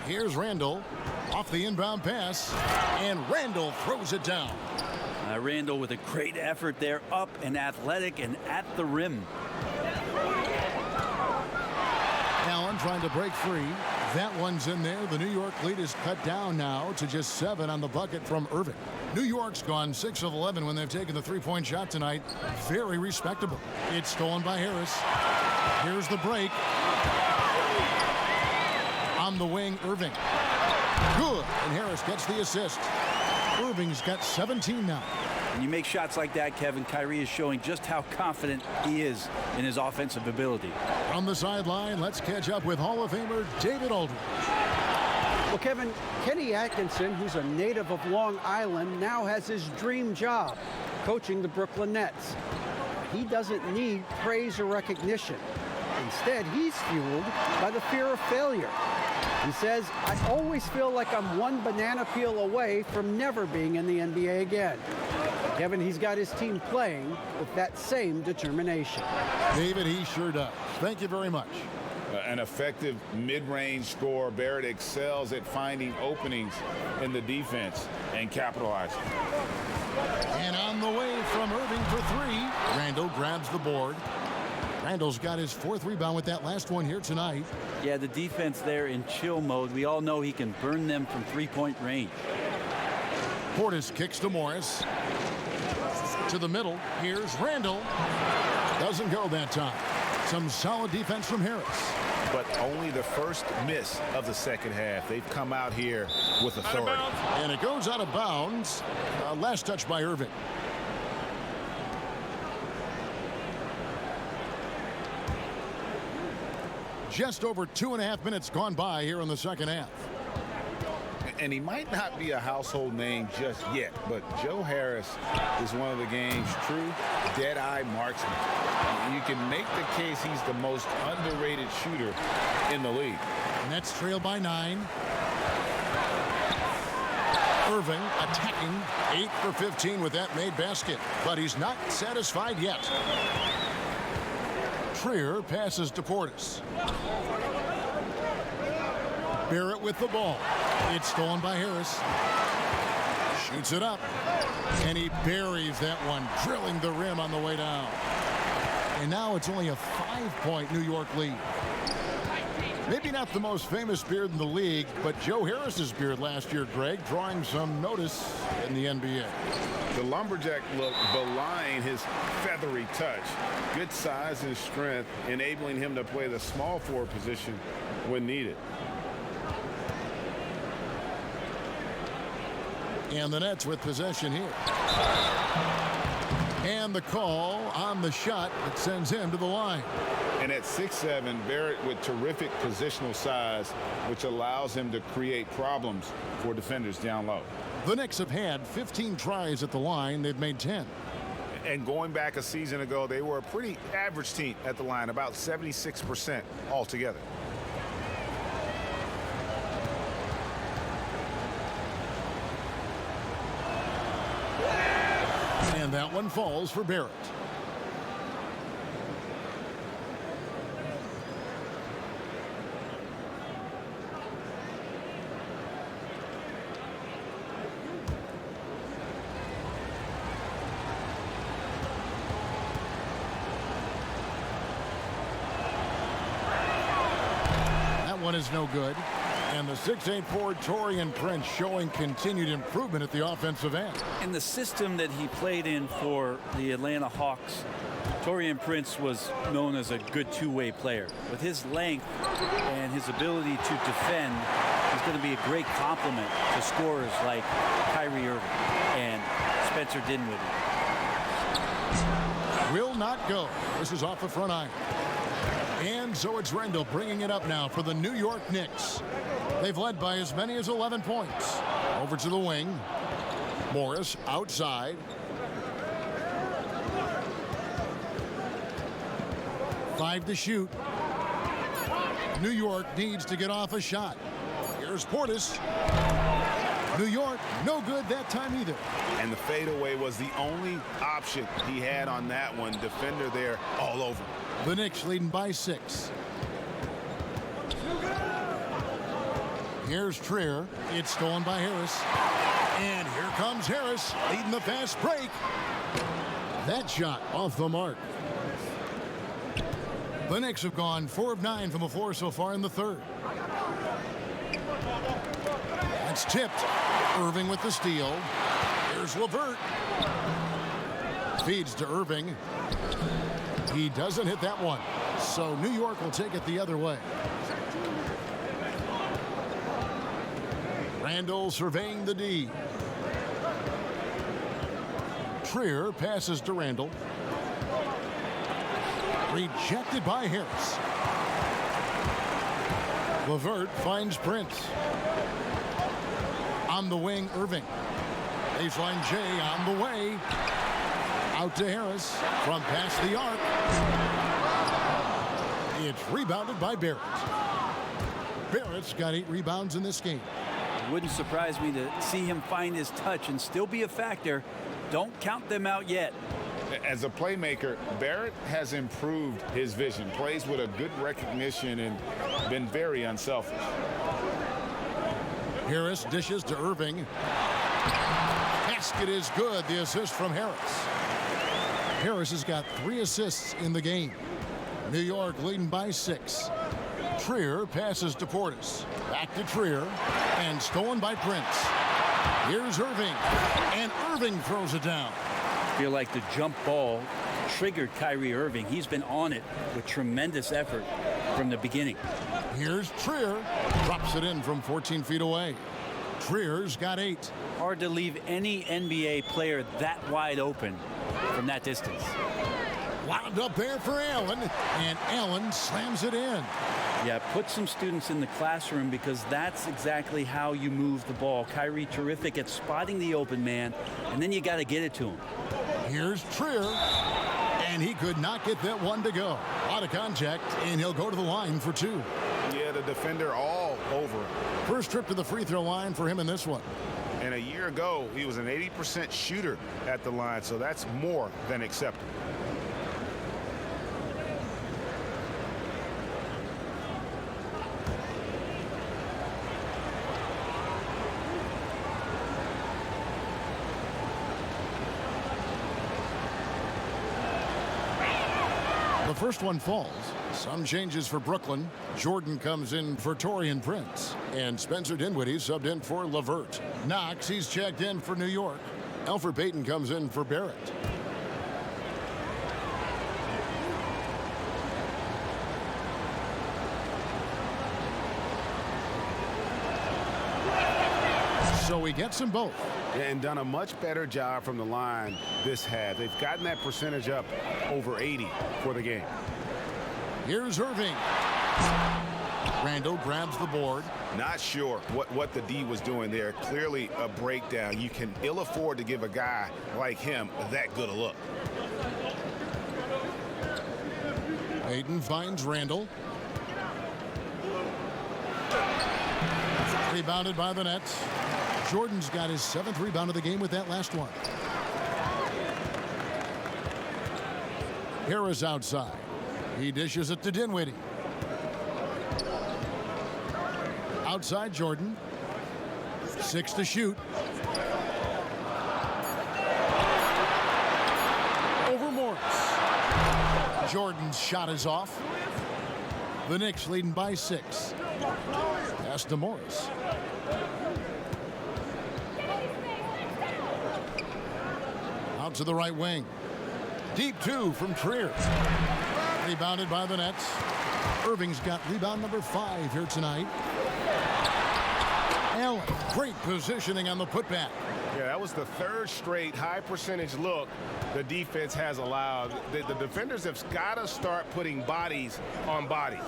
C: Here's Randle off the inbound pass, and Randle throws it down.
F: Randle with a great effort there, up and athletic and at the rim.
C: Allen trying to break free. That one's in there. The New York lead is cut down now to just 7 on the bucket from Irving. New York's gone 6 of 11 when they've taken the 3-point shot tonight. Very respectable. It's stolen by Harris. Here's the break. On the wing, Irving. Good, and Harris gets the assist. Irving's got 17 now.
F: When you make shots like that, Kevin, Kyrie is showing just how confident he is in his offensive ability.
C: On the sideline, let's catch up with Hall of Famer David Aldridge.
E: Well, Kevin, Kenny Atkinson, who's a native of Long Island, now has his dream job, coaching the Brooklyn Nets. He doesn't need praise or recognition. Instead, he's fueled by the fear of failure. He says, I always feel like I'm one banana peel away from never being in the NBA again. Kevin, he's got his team playing with that same determination.
C: David, he sure does. Thank you very much.
G: An effective mid-range scorer. Barrett excels at finding openings in the defense and capitalizing.
C: And on the way from Irving for three, Randall grabs the board. Randall's got his 4th rebound with that last one here tonight.
F: Yeah, the defense there in chill mode. We all know he can burn them from three-point range.
C: Portis kicks to Morris. To the middle. Here's Randall. Doesn't go that time. Some solid defense from Harris.
G: But only the first miss of the second half. They've come out here with authority.
C: And it goes out of bounds. Last touch by Irving. Just over 2.5 minutes gone by here in the second half.
G: And he might not be a household name just yet, but Joe Harris is one of the game's true dead-eye marksmen. You can make the case he's the most underrated shooter in the league.
C: Nets trail by 9. Irving attacking 8 for 15 with that made basket, but he's not satisfied yet. Trier passes to Portis. Barrett with the ball. It's stolen by Harris. Shoots it up. And he buries that one, drilling the rim on the way down. And now it's only a 5-point New York lead. Maybe not the most famous beard in the league, but Joe Harris's beard last year, Greg, drawing some notice in the NBA.
G: The lumberjack look belying his feathery touch. Good size and strength, enabling him to play the small forward position when needed.
C: And the Nets with possession here. And the call on the shot that sends him to the line.
G: And at 6'7", Barrett with terrific positional size, which allows him to create problems for defenders down low.
C: The Knicks have had 15 tries at the line. They've made 10.
G: And going back a season ago, they were a pretty average team at the line, about 76% altogether.
C: And that one falls for Barrett. That one is no good. And the 6'8" forward Taurean Prince showing continued improvement at the offensive end.
F: In the system that he played in for the Atlanta Hawks, Taurean Prince was known as a good two-way player. With his length and his ability to defend, he's going to be a great complement to scorers like Kyrie Irving and Spencer Dinwiddie.
C: Will not go. This is off the front iron. And so it's Randall bringing it up now for the New York Knicks. They've led by as many as 11 points. Over to the wing. Morris outside. Five to shoot. New York needs to get off a shot. Here's Portis. New York, no good that time either.
G: And the fadeaway was the only option he had on that one. Defender there all over.
C: The Knicks leading by 6. Here's Trier. It's stolen by Harris. And here comes Harris leading the fast break. That shot off the mark. The Knicks have gone 4 of 9 from the floor so far in the third. That's tipped. Irving with the steal. Here's LeVert. Feeds to Irving. He doesn't hit that one. So New York will take it the other way. Randall surveying the D. Trier passes to Randall. Rejected by Harris. Levert finds Prince. On the wing, Irving. Baseline J on the way. Out to Harris from past the arc. It's rebounded by Barrett. Barrett's got 8 rebounds in this game.
F: It wouldn't surprise me to see him find his touch and still be a factor. Don't count them out yet.
G: As a playmaker, Barrett has improved his vision, plays with a good recognition and been very unselfish.
C: Harris dishes to Irving. Basket is good. The assist from Harris. Harris has got 3 assists in the game. New York leading by 6. Trier passes to Portis. Back to Trier. And stolen by Prince. Here's Irving. And Irving throws it down.
F: I feel like the jump ball triggered Kyrie Irving. He's been on it with tremendous effort from the beginning.
C: Here's Trier. Drops it in from 14 feet away. Trier's got 8.
F: Hard to leave any NBA player that wide open from that distance.
C: Wound up there for Allen, and Allen slams it in.
F: Yeah, put some students in the classroom because that's exactly how you move the ball. Kyrie terrific at spotting the open man, and then you got to get it to him.
C: Here's Trier, and he could not get that one to go. Out of contact, and he'll go to the line for 2.
G: Yeah, the defender all over.
C: First trip to the free throw line for him in this one.
G: And a year ago, he was an 80% shooter at the line, so that's more than acceptable.
C: The first one falls. Some changes for Brooklyn. Jordan comes in for Taurean Prince. And Spencer Dinwiddie subbed in for Levert. Knox, he's checked in for New York. Alfred Payton comes in for Barrett. So he gets them both.
D: And done a much better job from the line this half. They've gotten that percentage up over 80 for the game.
C: Here's Irving. Randall grabs the board.
G: Not sure what the D was doing there. Clearly a breakdown. You can ill afford to give a guy like him that good a look.
C: Payton finds Randall. Rebounded by the Nets. Jordan's got his 7th rebound of the game with that last one. Harris outside. He dishes it to Dinwiddie. Outside Jordan. 6 to shoot. Over Morris. Jordan's shot is off. The Knicks leading by 6. Pass to Morris. Out to the right wing. Deep 2 from Trier. Rebounded by the Nets. Irving's got rebound number 5 here tonight. Allen, great positioning on the putback.
D: Yeah, that was the 3rd straight high percentage look the defense has allowed. The defenders have got to start putting bodies on bodies.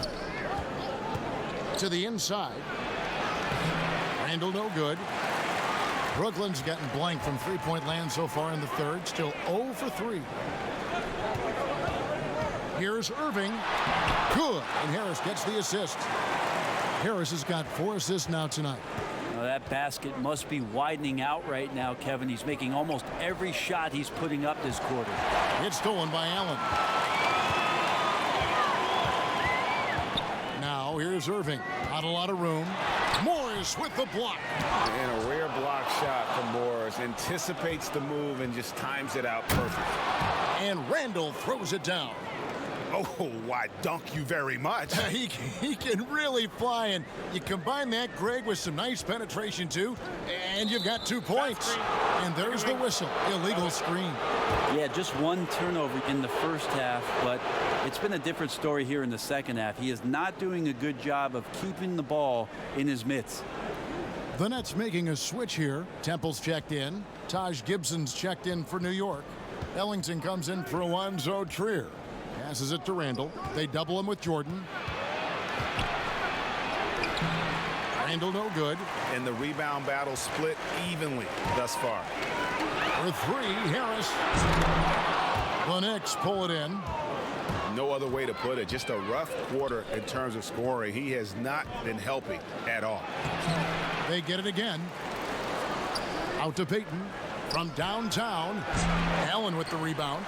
C: To the inside. Randall no good. Brooklyn's gotten blank from three-point land so far in the 3rd. Still 0 for 3. Here's Irving. Good. And Harris gets the assist. Harris has got 4 assists now tonight.
F: Now that basket must be widening out right now, Kevin. He's making almost every shot he's putting up this quarter.
C: It's stolen by Allen. Now here's Irving. Not a lot of room. Morris with the block.
D: And a rare block shot from Morris. Anticipates the move and just times it out perfect.
C: And Randall throws it down.
G: Oh, why, dunk you very much.
C: He can really fly, and you combine that, Greg, with some nice penetration, too, and you've got 2 points. And there's the whistle. Illegal screen.
F: Yeah, just 1 turnover in the first half, but it's been a different story here in the second half. He is not doing a good job of keeping the ball in his mitts.
C: The Nets making a switch here. Temple's checked in. Taj Gibson's checked in for New York. Ellington comes in for Alonzo Trier. Passes it to Randall. They double him with Jordan. Randall no good.
G: And the rebound battle split evenly thus far.
C: For three, Harris. The Knicks pull it in.
G: No other way to put it. Just a rough quarter in terms of scoring. He has not been helping at all.
C: They get it again. Out to Payton from downtown. Allen with the rebound.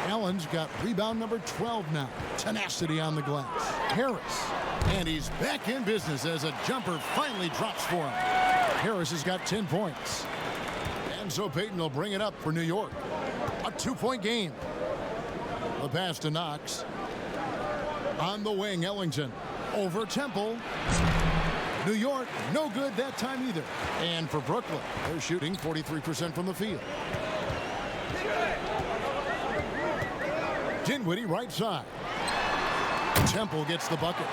C: Allen's got rebound number 12 now. Tenacity on the glass. Harris. And he's back in business as a jumper finally drops for him. Harris has got 10 points. And so Payton will bring it up for New York. A 2-point game. The pass to Knox. On the wing, Ellington. Over Temple. New York, no good that time either. And for Brooklyn, they're shooting 43% from the field. Dinwiddie right side. Temple gets the bucket.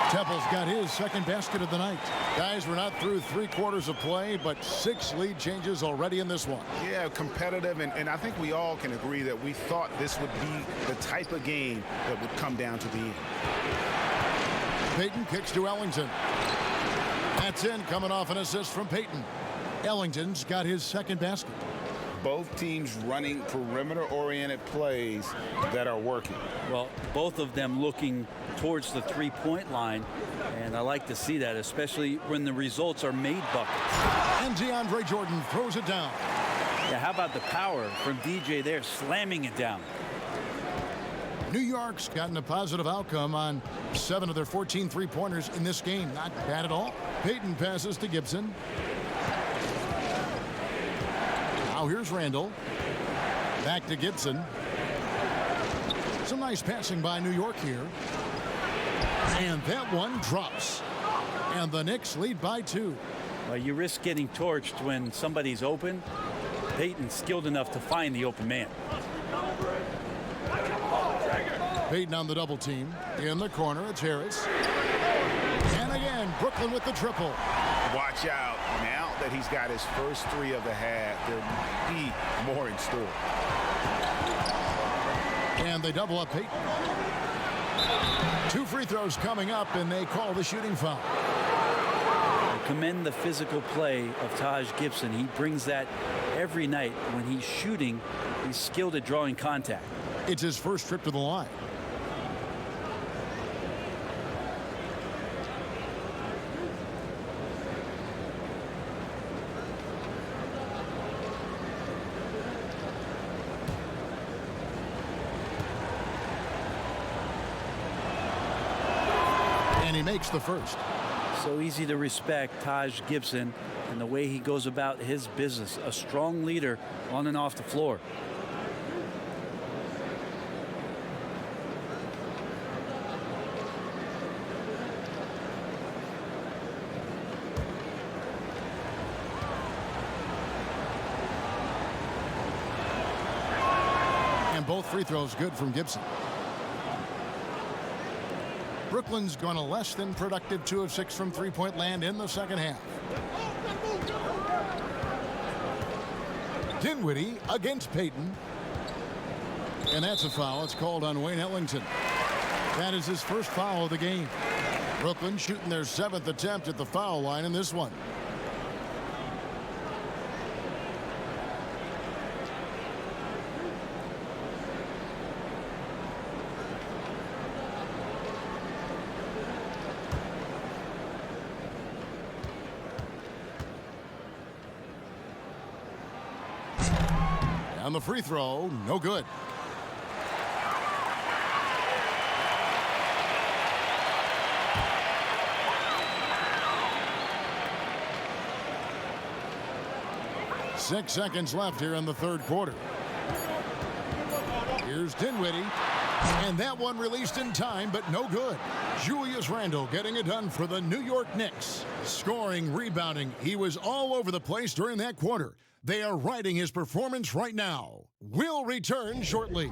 C: Temple's got his second basket of the night. Guys, we're not through 3/4 of play, but 6 lead changes already in this one.
G: Yeah, competitive, and I think we all can agree that we thought this would be the type of game that would come down to the end.
C: Payton kicks to Ellington. That's in, coming off an assist from Payton. Ellington's got his second basket.
G: Both teams running perimeter-oriented plays that are working.
F: Well, both of them looking towards the three-point line, and I like to see that, especially when the results are made buckets.
C: And DeAndre Jordan throws it down.
F: Yeah, how about the power from DJ there, slamming it down?
C: New York's gotten a positive outcome on 7 of their 14 three-pointers in this game. Not bad at all. Payton passes to Gibson. Now here's Randall. Back to Gibson. Some nice passing by New York here. And that one drops. And the Knicks lead by 2.
F: Well, you risk getting torched when somebody's open. Payton's skilled enough to find the open man.
C: Payton on the double team. In the corner, it's Harris. And again, Brooklyn with the triple.
G: Watch out. Now that he's got his first 3 of the half, there'll be more in store.
C: And they double up Payton. 2 free throws coming up, and they call the shooting foul.
F: I commend the physical play of Taj Gibson. He brings that every night. When he's shooting, he's skilled at drawing contact.
C: It's his first trip to the line. And he makes the first.
F: So easy to respect Taj Gibson and the way he goes about his business. A strong leader on and off the floor.
C: And both free throws good from Gibson. Brooklyn's gone a less than productive 2 of 6 from three-point land in the second half. Dinwiddie against Payton. And that's a foul. It's called on Wayne Ellington. That is his first foul of the game. Brooklyn shooting their 7th attempt at the foul line in this one. On the free throw, no good. Six seconds left here in the third quarter. Here's Dinwiddie. And that one released in time, but no good. Julius Randle getting it done for the New York Knicks. Scoring, rebounding. He was all over the place during that quarter. They are riding his performance right now. We'll return shortly.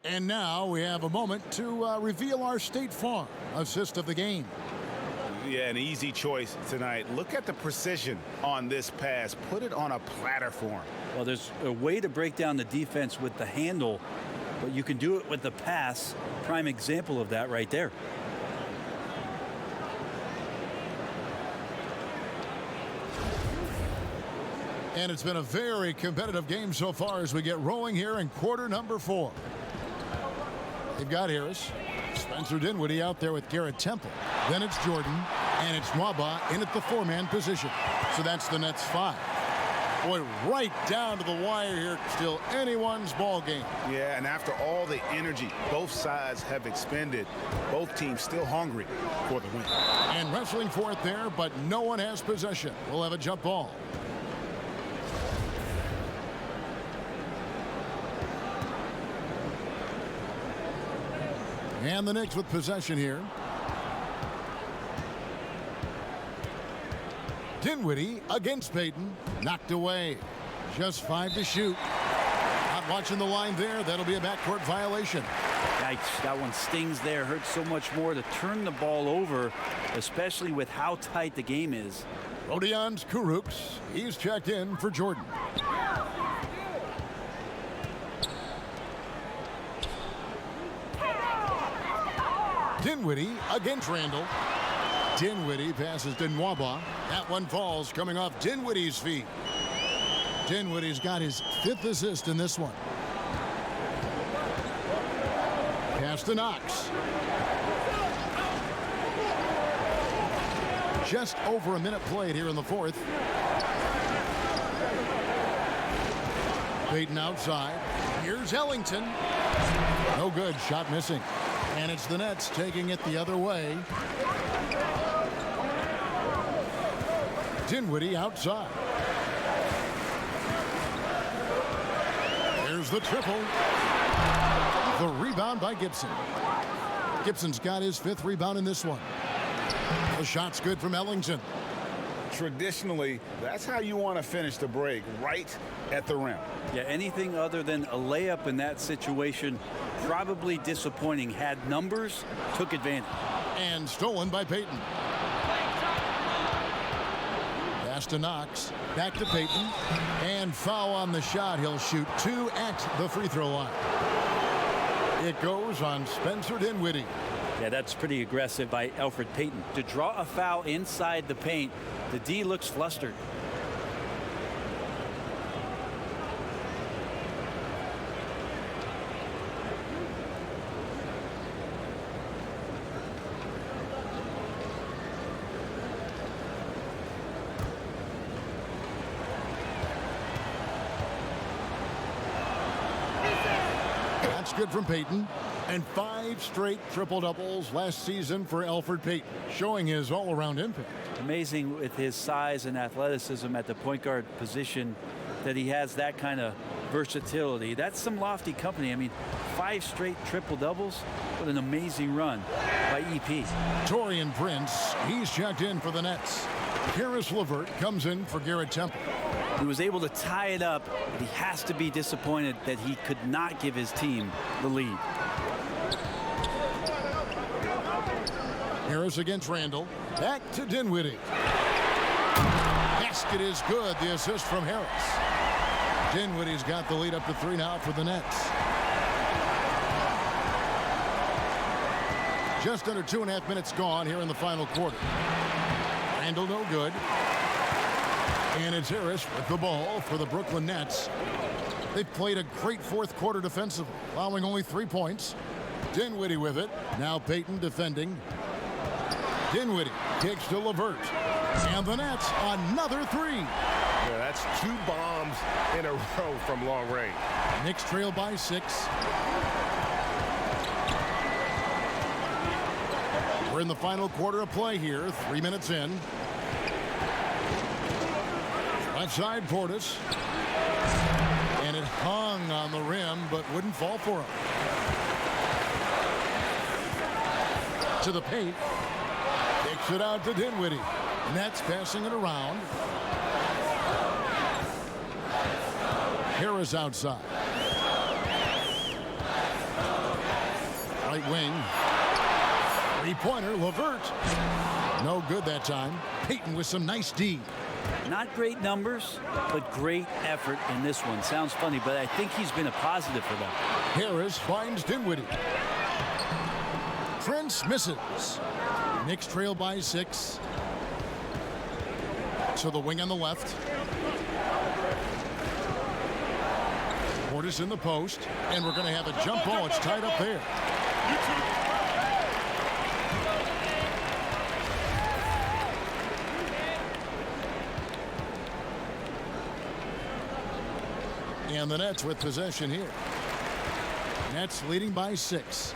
C: And now we have a moment to reveal our State Farm assist of the game.
G: Yeah, an easy choice tonight. Look at the precision on this pass. Put it on a platter for him.
F: Well, there's a way to break down the defense with the handle, but you can do it with the pass. Prime example of that right there.
C: And it's been a very competitive game so far as we get rolling here in quarter number 4. They've got Harris. Spencer Dinwiddie out there with Garrett Temple. Then it's Jordan, and it's Nwaba in at the 4-man position. So that's the Nets 5. Boy, right down to the wire here. Still anyone's ball game.
G: Yeah, and after all the energy both sides have expended, both teams still hungry for the win.
C: And wrestling for it there, but no one has possession. We'll have a jump ball. And the Knicks with possession here. Dinwiddie against Payton. Knocked away. Just 5 to shoot. Not watching the line there. That'll be a backcourt violation.
F: Yikes, that one stings there. Hurts so much more to turn the ball over, especially with how tight the game is.
C: Rodion's Kurucs. He's checked in for Jordan. Dinwiddie against Randall. Dinwiddie passes to Nwaba. That one falls coming off Dinwiddie's feet. Dinwiddie's got his 5th assist in this one. Pass to Knox. Just over a minute played here in the 4th. Payton outside. Here's Ellington. No good. Shot missing. And it's the Nets taking it the other way. Dinwiddie outside. There's the triple. The rebound by Gibson. Gibson's got his 5th rebound in this one. The shot's good from Ellington.
G: Traditionally, that's how you want to finish the break, right at the rim.
F: Yeah, anything other than a layup in that situation, probably disappointing. Had numbers, took advantage.
C: And stolen by Payton. Pass to Knox. Back to Payton. And foul on the shot. He'll shoot 2 at the free throw line. It goes on Spencer Dinwiddie.
F: Yeah, that's pretty aggressive by Elfrid Payton. To draw a foul inside the paint, the D looks flustered.
C: That's good from Payton. And 5 straight triple-doubles last season for Elfrid Payton, showing his all-around impact.
F: Amazing with his size and athleticism at the point guard position that he has that kind of versatility. That's some lofty company. I mean, 5 straight triple-doubles. What an amazing run by EP.
C: Taurean Prince, he's checked in for the Nets. Karis LeVert comes in for Garrett Temple.
F: He was able to tie it up, but he has to be disappointed that he could not give his team the lead.
C: Harris against Randall. Back to Dinwiddie. Basket is good. The assist from Harris. Dinwiddie's got the lead up to 3 now for the Nets. Just under 2.5 minutes gone here in the final quarter. Randall no good. And it's Harris with the ball for the Brooklyn Nets. They've played a great 4th quarter defensively, allowing only 3 points. Dinwiddie with it. Now Payton defending. Dinwiddie kicks to LeVert. And the Nets, another 3.
B: Yeah, that's 2 bombs in a row from long range.
C: Knicks trail by 6. We're in the final quarter of play here, 3 minutes in. Left side, Portis. And it hung on the rim, but wouldn't fall for him. To the paint. Kicks it out to Dinwiddie. Nets passing it around. Harris outside. Right wing. Three-pointer, LeVert. No good that time. Payton with some nice D.
F: Not great numbers, but great effort in this one. Sounds funny, but I think he's been a positive for them.
C: Harris finds Dinwiddie. Prince misses. Knicks trail by 6. To the wing on the left. Portis in the post, and we're going to have a jump ball. It's tied up there. And the Nets with possession here. Nets leading by 6.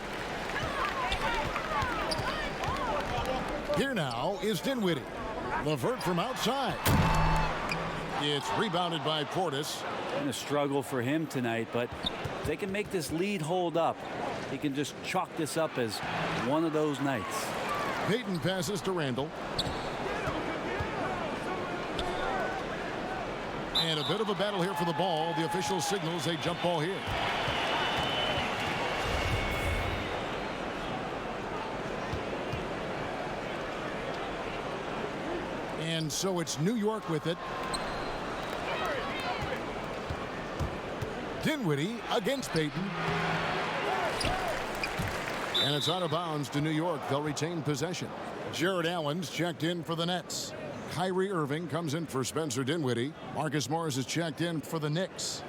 C: Here now is Dinwiddie. LeVert from outside. It's rebounded by Portis.
F: Been a struggle for him tonight, but if they can make this lead hold up, he can just chalk this up as one of those nights.
C: Payton passes to Randall. And a bit of a battle here for the ball. The official signals a jump ball here. And so it's New York with it. Dinwiddie against Payton. And it's out of bounds to New York. They'll retain possession. Jared Allen's checked in for the Nets. Kyrie Irving comes in for Spencer Dinwiddie. Marcus Morris is checked in for the Knicks.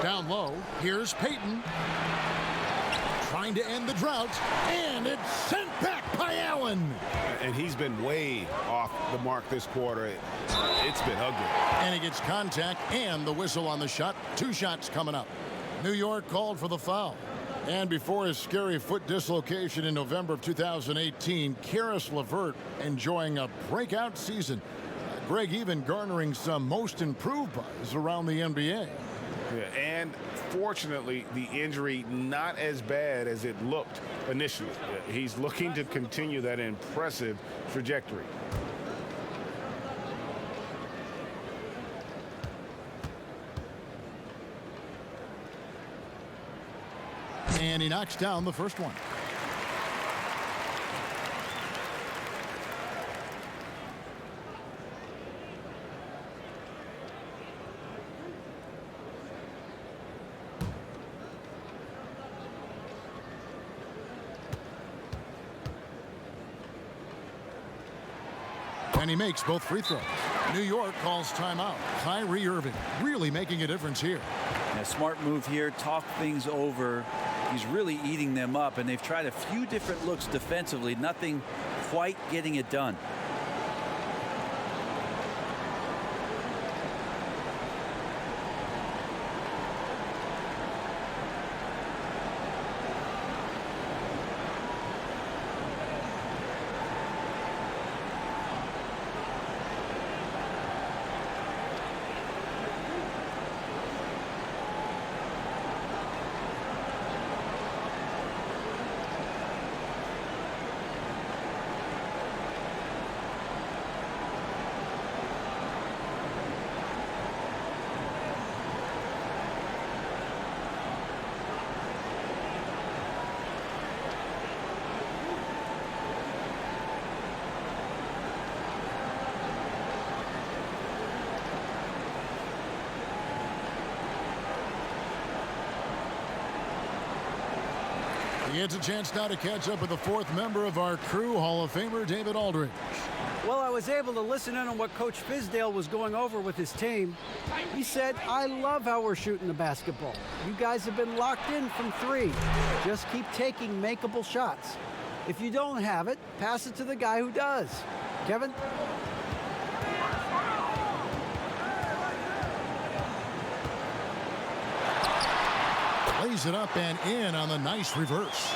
C: Down low, here's Payton. Trying to end the drought, and it's sent back by Allen.
D: And he's been way off the mark this quarter. It's been ugly.
C: And he gets contact and the whistle on the shot. 2 shots coming up. New York called for the foul. And before his scary foot dislocation in November of 2018, Karis LeVert enjoying a breakout season. Greg even garnering some most improved buzz around the NBA.
D: Yeah, and fortunately, the injury not as bad as it looked initially. He's looking to continue that impressive trajectory.
C: And he knocks down the first one. And he makes both free throws. New York calls timeout. Kyrie Irving really making a difference here.
F: A smart move here. Talk things over. He's really eating them up, and they've tried a few different looks defensively. Nothing quite getting it done.
C: He gets a chance now to catch up with the 4th member of our crew, Hall of Famer David Aldridge.
E: Well, I was able to listen in on what Coach Fizdale was going over with his team. He said, I love how we're shooting the basketball. You guys have been locked in from 3. Just keep taking makeable shots. If you don't have it, pass it to the guy who does. Kevin?
C: Lays it up and in on the nice reverse.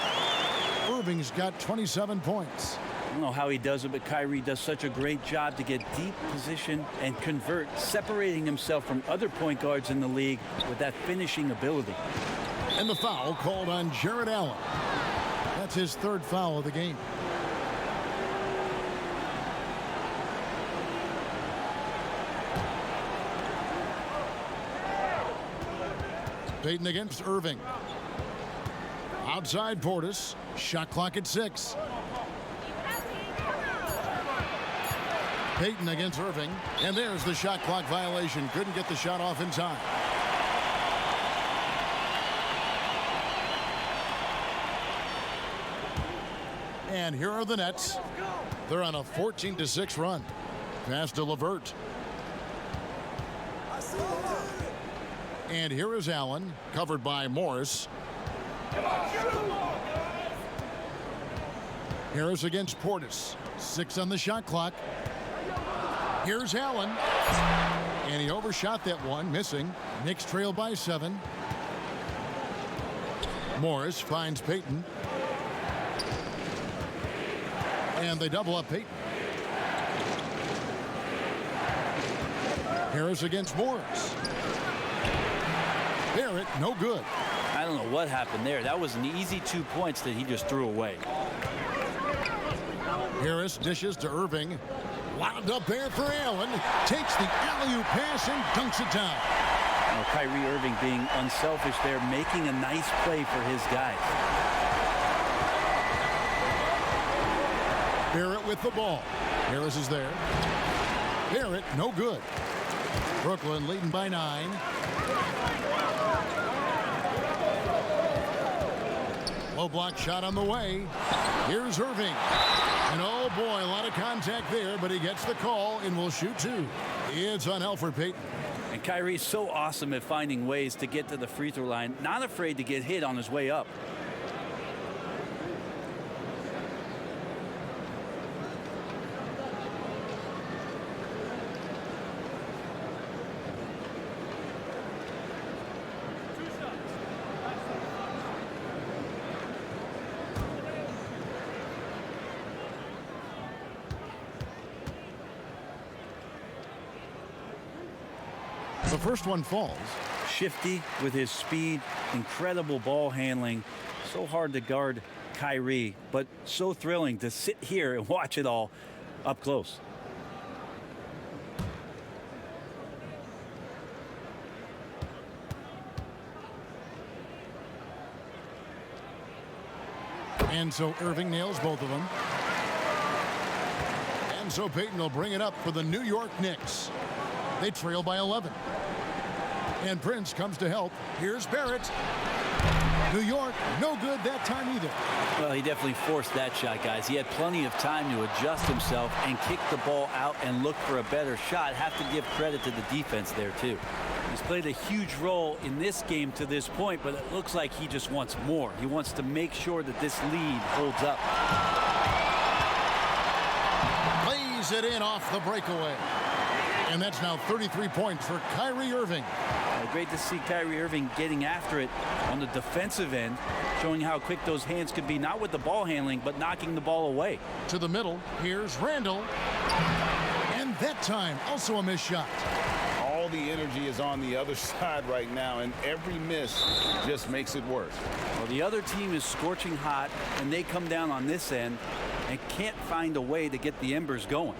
C: Irving's got 27 points.
F: I don't know how he does it, but Kyrie does such a great job to get deep position and convert, separating himself from other point guards in the league with that finishing ability.
C: And the foul called on Jared Allen. That's his 3rd foul of the game. Payton against Irving. Outside Portis. Shot clock at 6. Payton against Irving. And there's the shot clock violation. Couldn't get the shot off in time. And here are the Nets. They're on a 14-6 run. Pass to LeVert. And here is Allen, covered by Morris. Harris against Portis. 6 on the shot clock. Here's Allen. And he overshot that one, missing. Knicks trail by 7. Morris finds Payton. And they double up Payton. Harris against Morris. Barrett, no good.
F: I don't know what happened there. That was an easy 2 points that he just threw away.
C: Harris dishes to Irving. Wound up there for Allen. Takes the alley-oop pass and dunks it down.
F: Now, Kyrie Irving being unselfish there, making a nice play for his guys.
C: Barrett with the ball. Harris is there. Barrett, no good. Brooklyn leading by 9. Low block shot on the way. Here's Irving. And oh boy, a lot of contact there, but he gets the call and will shoot 2. It's on Elfrid Payton.
F: And Kyrie's so awesome at finding ways to get to the free throw line, not afraid to get hit on his way up.
C: The first one falls.
F: Shifty with his speed, incredible ball handling. So hard to guard Kyrie, but so thrilling to sit here and watch it all up close.
C: And so Irving nails both of them. And so Payton will bring it up for the New York Knicks. They trail by 11. And Prince comes to help. Here's Barrett. New York, no good that time either.
F: Well, he definitely forced that shot, guys. He had plenty of time to adjust himself and kick the ball out and look for a better shot. Have to give credit to the defense there, too. He's played a huge role in this game to this point, but it looks like he just wants more. He wants to make sure that this lead holds up.
C: Lays it in off the breakaway. And that's now 33 points for Kyrie Irving.
F: Great to see Kyrie Irving getting after it on the defensive end, showing how quick those hands could be, not with the ball handling, but knocking the ball away.
C: To the middle, here's Randall. And that time, also a missed shot.
G: All the energy is on the other side right now, and every miss just makes it worse.
F: Well, the other team is scorching hot, and they come down on this end and can't find a way to get the embers going.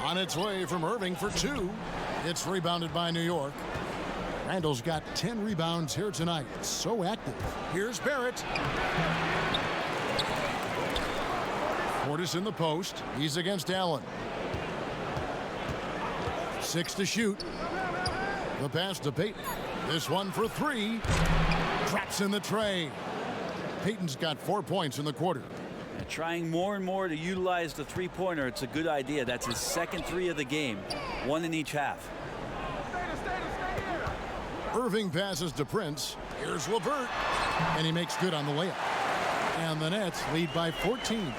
C: On its way from Irving for 2. It's rebounded by New York. Randall's got 10 rebounds here tonight. So active. Here's Barrett. Portis in the post. He's against Allen. 6 to shoot. The pass to Payton. This one for 3. Traps in the tray. Payton's got 4 points in the quarter.
F: Trying more and more to utilize the three-pointer. It's a good idea. That's his second 3 of the game. 1 in each half.
C: Irving passes to Prince. Here's LeVert. And he makes good on the layup. And the Nets lead by 14.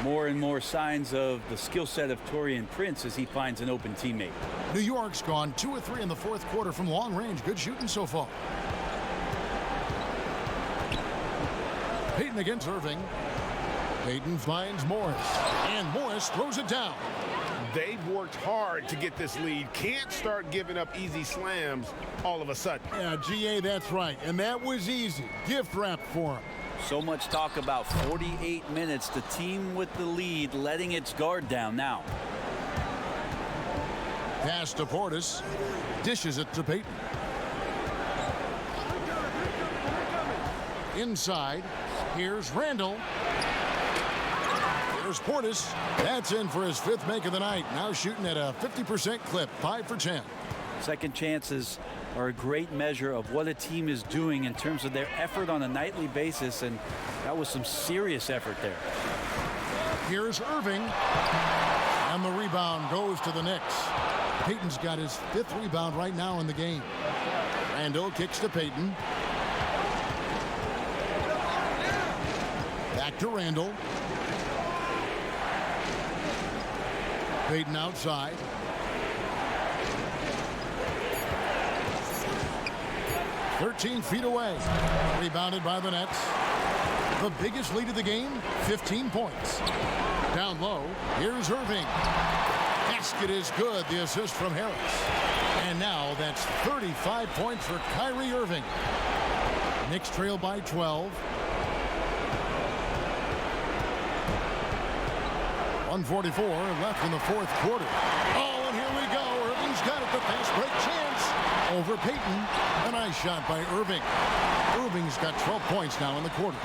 F: More and more signs of the skill set of Taurean Prince as he finds an open teammate.
C: New York's gone 2 of 3 in the fourth quarter from long range. Good shooting so far. Payton against Irving. Payton finds Morris. And Morris throws it down.
D: They've worked hard to get this lead. Can't start giving up easy slams all of a sudden.
C: Yeah, GA, that's right. And that was easy. Gift wrap for him.
F: So much talk about 48 minutes. The team with the lead letting its guard down now.
C: Pass to Portis. Dishes it to Payton. Inside. Here's Randall. Here's Portis. That's in for his 5th make of the night. Now shooting at a 50% clip, 5 for 10.
F: Second chances are a great measure of what a team is doing in terms of their effort on a nightly basis, and that was some serious effort there.
C: Here's Irving, and the rebound goes to the Knicks. Payton's got his 5th rebound right now in the game. Randall kicks to Payton. Back to Randall. Payton outside. "13 feet away." Rebounded by the Nets. The biggest lead of the game, 15 points. Down low, here's Irving. Basket is good, the assist from Harris. And now that's 35 points for Kyrie Irving. Knicks trail by 12. 1:44 left in the 4th quarter. Oh, and here we go. Irving's got it, the fast break chance. Over Payton. A nice shot by Irving. Irving's got 12 points now in the quarter.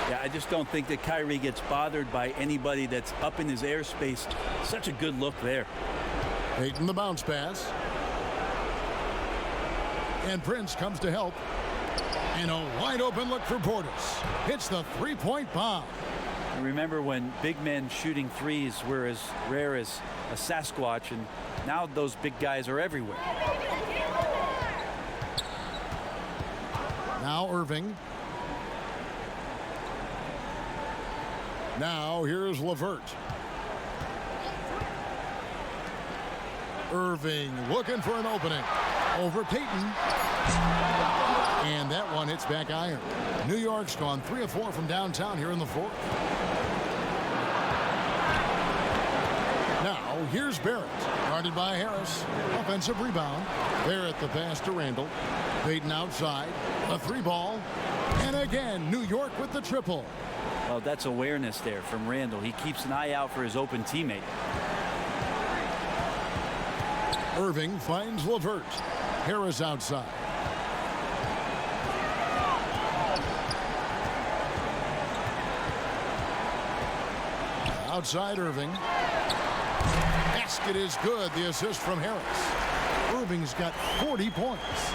F: Yeah, I just don't think that Kyrie gets bothered by anybody that's up in his airspace. Such a good look there.
C: Payton the bounce pass. And Prince comes to help. And a wide open look for Portis. Hits the 3-point bomb.
F: And remember when big men shooting threes were as rare as a Sasquatch, and now those big guys are everywhere.
C: Now Irving. Now here's LeVert. Irving looking for an opening. Over Payton. And that one hits back iron. New York's gone 3 of 4 from downtown here in the 4th. Now here's Barrett. Guarded by Harris. Offensive rebound. Barrett the pass to Randall. Payton outside. A 3-ball. And again, New York with the triple.
F: Well, that's awareness there from Randall. He keeps an eye out for his open teammate.
C: Irving finds LeVert. Harris outside. Outside Irving. Basket is good. The assist from Harris. Irving's got 40 points.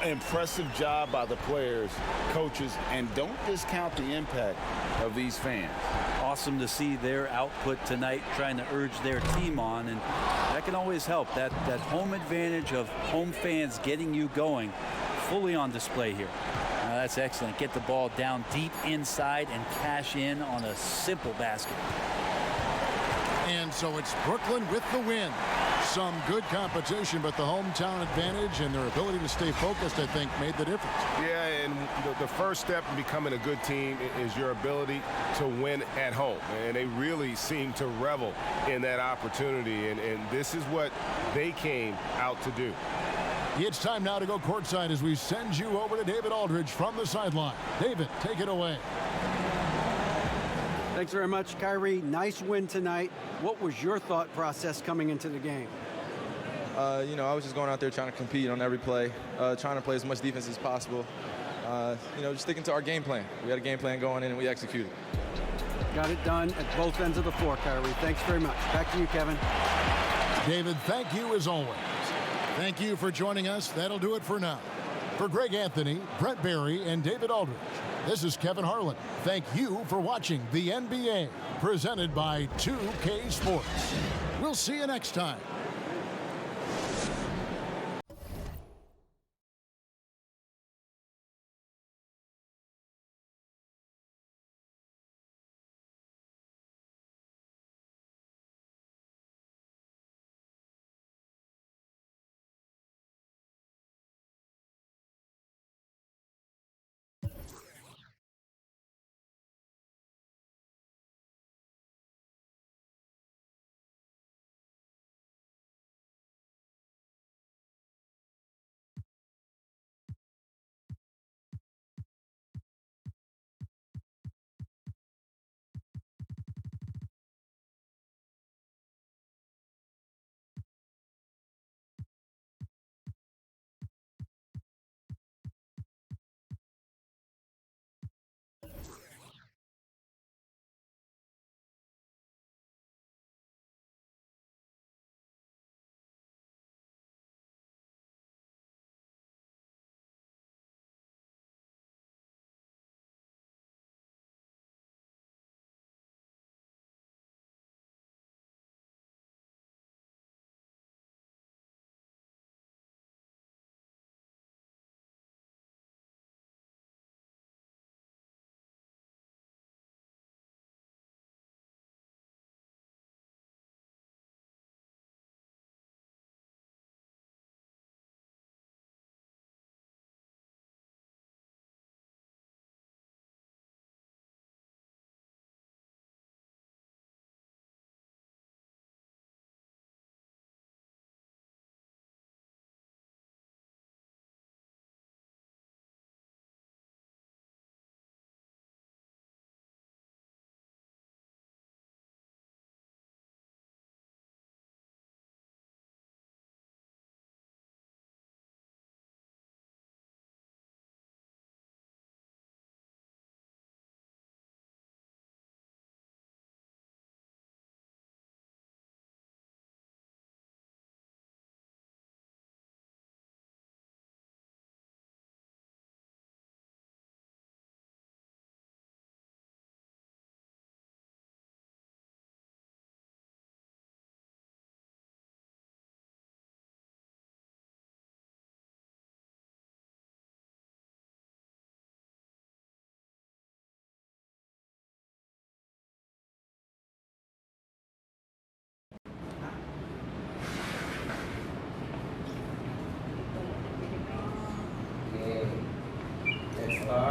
G: Impressive job by the players, coaches, and don't discount the impact of these fans.
F: Awesome to see their output tonight, trying to urge their team on, and that can always help. That home advantage of home fans getting you going, fully on display here. That's excellent. Get the ball down deep inside and cash in on a simple basket.
C: And so it's Brooklyn with the win. Some good competition, but the hometown advantage and their ability to stay focused, I think, made the difference.
D: Yeah, and the first step in becoming a good team is your ability to win at home. And they really seem to revel in that opportunity, and this is what they came out to do.
C: It's time now to go courtside as we send you over to David Aldridge from the sideline. David, take it away.
E: Thanks very much, Kyrie. Nice win tonight. What was your thought process coming into the game?
H: You know, I was just going out there trying to compete on every play, trying to play as much defense as possible. You know, just sticking to our game plan. We had a game plan going in, and we executed.
E: Got it done at both ends of the floor, Kyrie. Thanks very much. Back to you, Kevin.
C: David, thank you as always. Thank you for joining us. That'll do it for now. For Greg Anthony, Brett Barry, and David Aldridge, this is Kevin Harlan. Thank you for watching the NBA, presented by 2K Sports. We'll see you next time.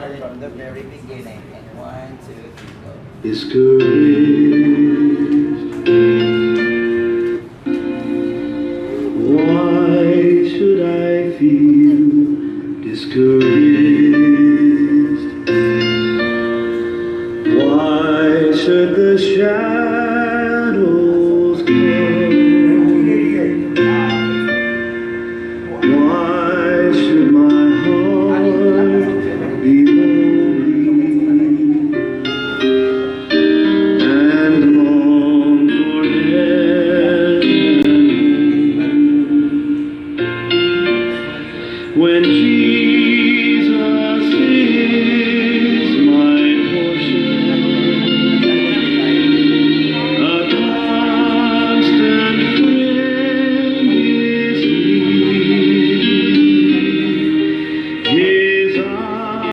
L: started from the very beginning. And 1, 2, 3, go.
M: Discouraged. Why should I feel discouraged?